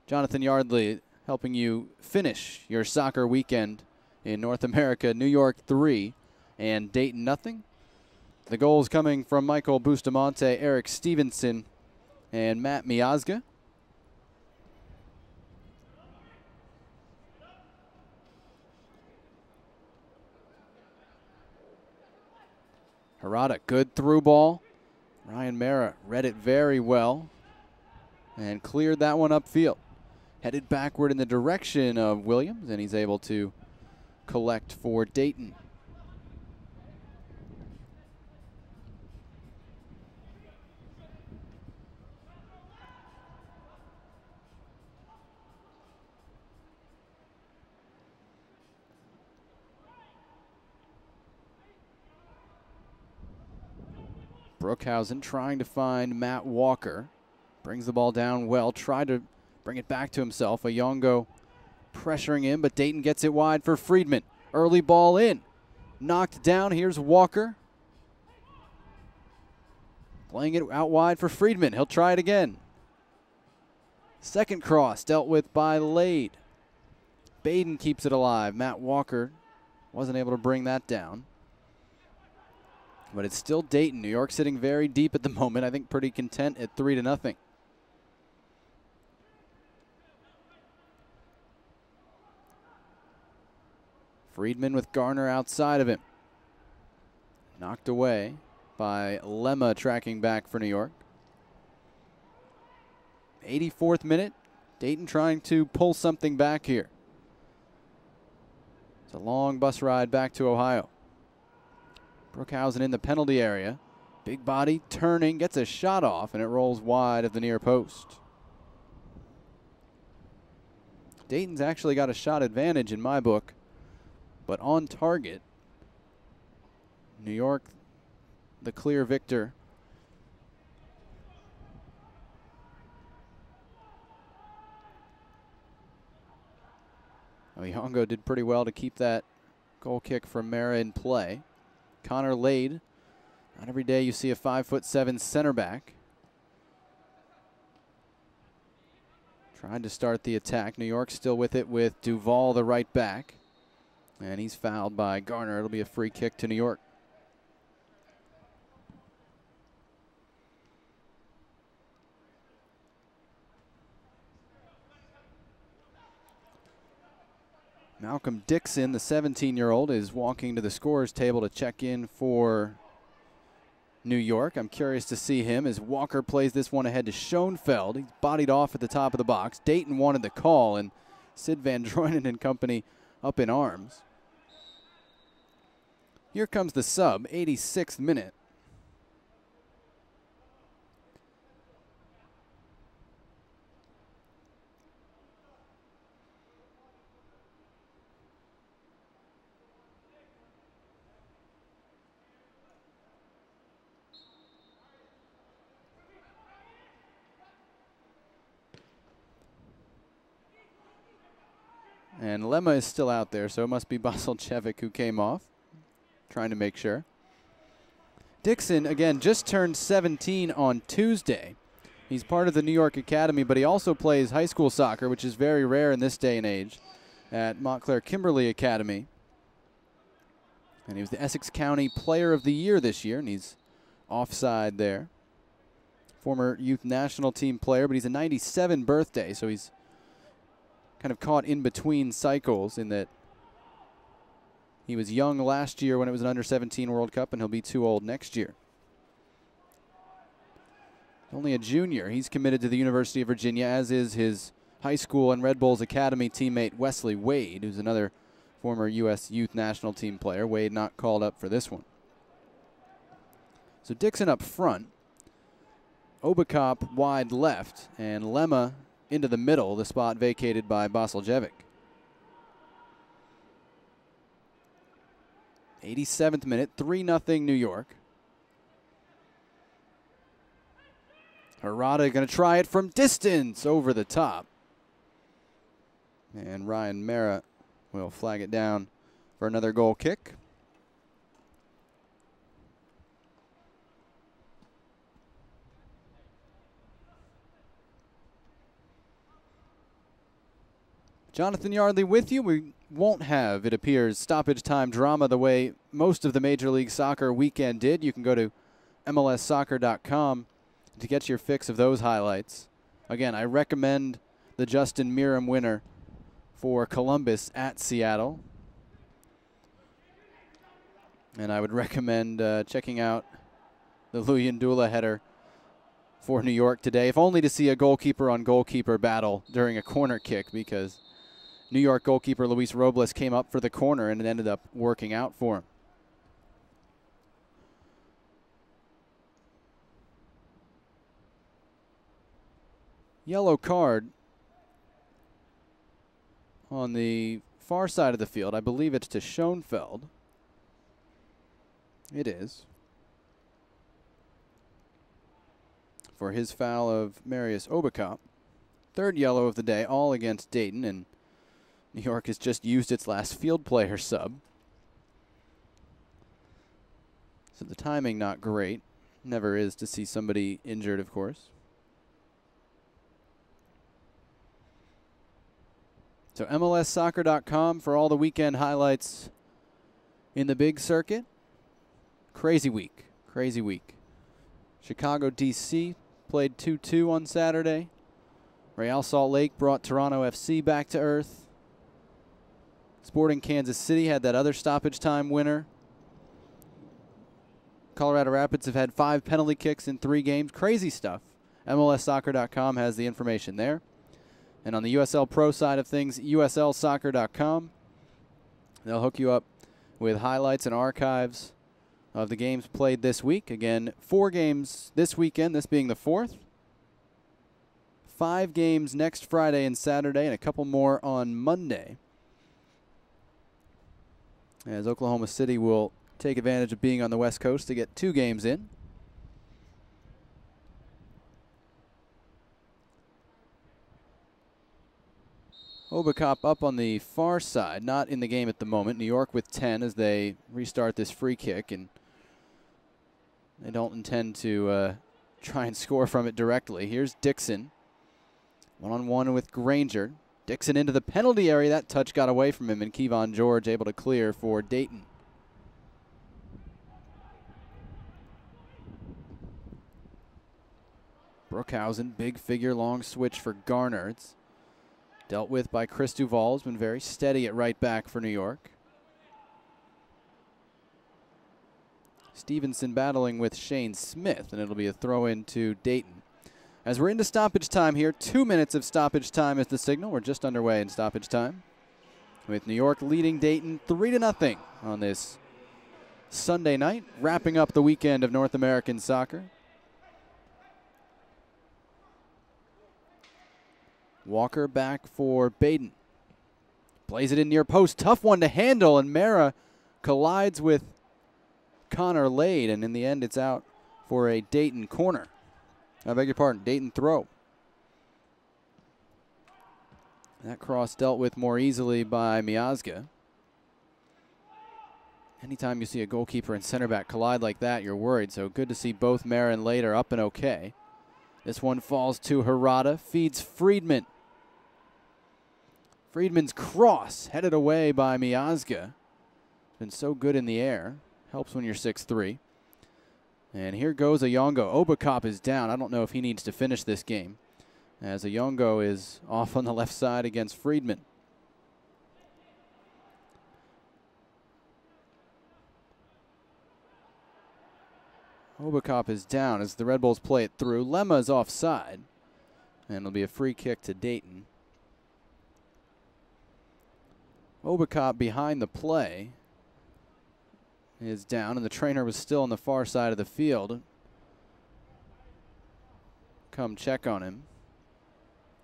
Jonathan Yardley helping you finish your soccer weekend in North America. New York 3 and Dayton 0. The goals coming from Michael Bustamante, Eric Stevenson, and Matt Miazga. Harada, good through ball. Ryan Mara read it very well and cleared that one upfield. Headed backward in the direction of Williams, and he's able to collect for Dayton. Brookhausen trying to find Matt Walker. Brings the ball down well. Tried to bring it back to himself. Ayongo pressuring him, but Dayton gets it wide for Friedman. Early ball in. Knocked down. Here's Walker. Playing it out wide for Friedman. He'll try it again. Second cross dealt with by Lade. Baden keeps it alive. Matt Walker wasn't able to bring that down. But it's still Dayton. New York sitting very deep at the moment. I think pretty content at 3-0. Friedman with Garner outside of him. Knocked away by Lemma tracking back for New York. 84th minute. Dayton trying to pull something back here. It's a long bus ride back to Ohio. Brookhausen in the penalty area. Big body turning, gets a shot off, and it rolls wide of the near post. Dayton's actually got a shot advantage in my book, but on target, New York, the clear victor. Oyongo did pretty well to keep that goal kick from Mara in play. Connor Lade. Not every day you see a 5'7" center back. Tried to start the attack. New York still with it with Duval, the right back. And he's fouled by Garner. It'll be a free kick to New York. Malcolm Dixon, the 17-year-old, is walking to the scorer's table to check in for New York. I'm curious to see him as Walker plays this one ahead to Schoenfeld. He's bodied off at the top of the box. Dayton wanted the call, and Sid Van Droynen and company up in arms. Here comes the sub, 86th minute. And Lemma is still out there, so it must be Basilcevic who came off. Trying to make sure. Dixon, again, just turned 17 on Tuesday. He's part of the New York Academy, but he also plays high school soccer, which is very rare in this day and age, at Montclair Kimberly Academy. And he was the Essex County Player of the Year this year, and he's offside there. Former youth national team player, but he's a 97 birthday, so he's kind of caught in between cycles in that he was young last year when it was an under-17 World Cup, and he'll be too old next year. Only a junior. He's committed to the University of Virginia, as is his high school and Red Bulls Academy teammate Wesley Wade, who's another former U.S. youth national team player. Wade not called up for this one. So Dixon up front. Obakop wide left, and Lemma into the middle, the spot vacated by Basilcevic. 87th minute, 3-0 New York. Harada going to try it from distance over the top. And Ryan Mara will flag it down for another goal kick. Jonathan Yardley with you. We won't have, it appears, stoppage time drama the way most of the Major League Soccer weekend did. You can go to MLSsoccer.com to get your fix of those highlights. Again, I recommend the Justin Meram winner for Columbus at Seattle. And I would recommend checking out the Luyendula header for New York today, if only to see a goalkeeper-on-goalkeeper battle during a corner kick, because New York goalkeeper Luis Robles came up for the corner and it ended up working out for him. Yellow card on the far side of the field. I believe it's to Schoenfeld. It is. For his foul of Marius Obakop. Third yellow of the day, all against Dayton, and New York has just used its last field player sub. So the timing not great. Never is to see somebody injured, of course. So MLSsoccer.com for all the weekend highlights in the big circuit. Crazy week. Crazy week. Chicago, D.C. played 2-2 on Saturday. Real Salt Lake brought Toronto FC back to earth. Sporting Kansas City had that other stoppage time winner. Colorado Rapids have had 5 penalty kicks in 3 games. Crazy stuff. MLSsoccer.com has the information there. And on the USL Pro side of things, USLsoccer.com. They'll hook you up with highlights and archives of the games played this week. Again, 4 games this weekend, this being the 4th. 5 games next Friday and Saturday, and a couple more on Monday, as Oklahoma City will take advantage of being on the West Coast to get 2 games in. Obakop up on the far side, not in the game at the moment. New York with 10 as they restart this free kick, and they don't intend to try and score from it directly. Here's Dixon, one-on-one with Granger. Dixon into the penalty area. That touch got away from him, and Kevon George able to clear for Dayton. Brookhausen, big figure, long switch for Garner. It's dealt with by Chris Duval. Has been very steady at right back for New York. Stevenson battling with Shane Smith, and it'll be a throw-in to Dayton. As we're into stoppage time here, 2 minutes of stoppage time is the signal. We're just underway in stoppage time, with New York leading Dayton 3-0 on this Sunday night, wrapping up the weekend of North American soccer. Walker back for Baden. Plays it in near post. Tough one to handle, and Mara collides with Connor Lade, and in the end it's out for a Dayton corner. I beg your pardon, Dayton throw. That cross dealt with more easily by Miazga. Anytime you see a goalkeeper and center back collide like that, you're worried, so good to see both Mara and Lade are up and okay. This one falls to Harada, feeds Friedman. Friedman's cross headed away by Miazga. Been so good in the air. Helps when you're 6'3". And here goes Ayongo. Obakop is down. I don't know if he needs to finish this game, as Ayongo is off on the left side against Friedman. Obakop is down as the Red Bulls play it through. Lemma's offside, and it'll be a free kick to Dayton. Obakop behind the play is down, and the trainer was still on the far side of the field. Come check on him,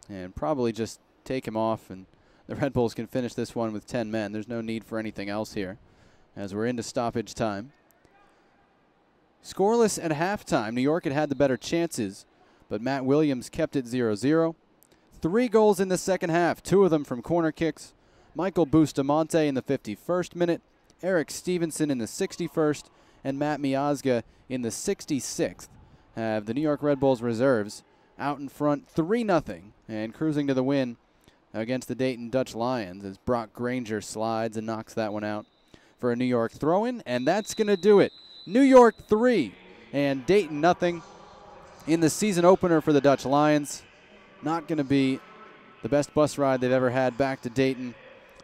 and probably just take him off, and the Red Bulls can finish this one with 10 men. There's no need for anything else here, as we're into stoppage time. Scoreless at halftime. New York had the better chances, but Matt Williams kept it 0-0. 3 goals in the second half, 2 of them from corner kicks. Michael Bustamante in the 51st minute, Eric Stevenson in the 61st, and Matt Miazga in the 66th have the New York Red Bulls reserves out in front 3-0 and cruising to the win against the Dayton Dutch Lions as Brock Granger slides and knocks that one out for a New York throw-in, and that's going to do it. New York 3 and Dayton nothing in the season opener for the Dutch Lions. Not going to be the best bus ride they've ever had back to Dayton.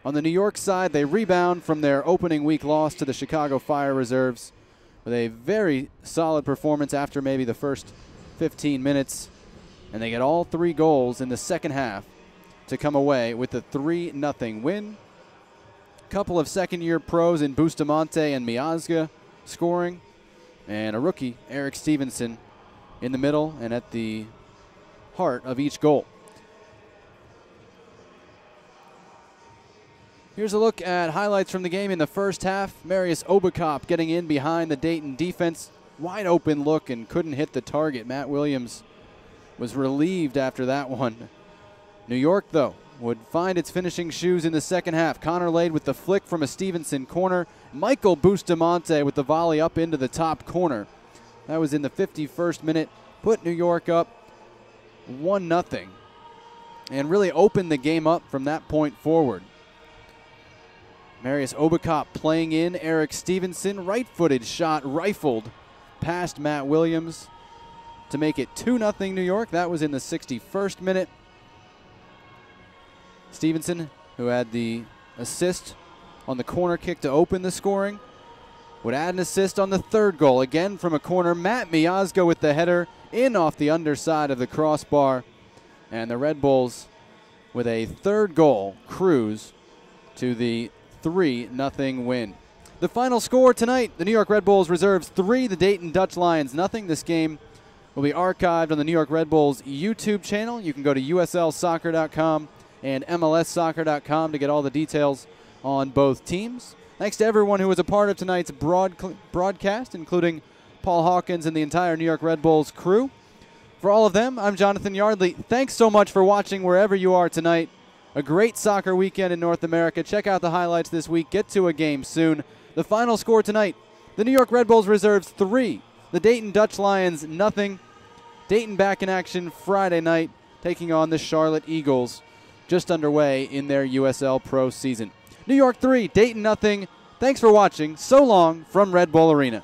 On the New York side, they rebound from their opening week loss to the Chicago Fire Reserves with a very solid performance after maybe the first 15 minutes, and they get all 3 goals in the second half to come away with the 3-0 win. A couple of second-year pros in Bustamante and Miazga scoring, and a rookie, Eric Stevenson, in the middle and at the heart of each goal. Here's a look at highlights from the game in the first half. Marius Obakop getting in behind the Dayton defense. Wide open look and couldn't hit the target. Matt Williams was relieved after that one. New York, though, would find its finishing shoes in the second half. Connor Lade with the flick from a Stevenson corner. Michael Bustamante with the volley up into the top corner. That was in the 51st minute. Put New York up 1-0 and really opened the game up from that point forward. Marius Obakop playing in Eric Stevenson. Right-footed shot rifled past Matt Williams to make it 2-0 New York. That was in the 61st minute. Stevenson, who had the assist on the corner kick to open the scoring, would add an assist on the third goal. Again from a corner, Matt Miazga with the header in off the underside of the crossbar. And the Red Bulls, with a third goal, cruise to the 3-0 win. The final score tonight, the New York Red Bulls Reserves 3, the Dayton Dutch Lions nothing. This game will be archived on the New York Red Bulls YouTube channel. You can go to uslsoccer.com and mlssoccer.com to get all the details on both teams. Thanks to everyone who was a part of tonight's broadcast, including Paul Hawkins and the entire New York Red Bulls crew. For all of them, I'm Jonathan Yardley. Thanks so much for watching wherever you are tonight. A great soccer weekend in North America. Check out the highlights this week. Get to a game soon. The final score tonight, the New York Red Bulls Reserves 3, the Dayton Dutch Lions nothing. Dayton back in action Friday night, taking on the Charlotte Eagles, just underway in their USL Pro season. New York 3, Dayton nothing. Thanks for watching. So long from Red Bull Arena.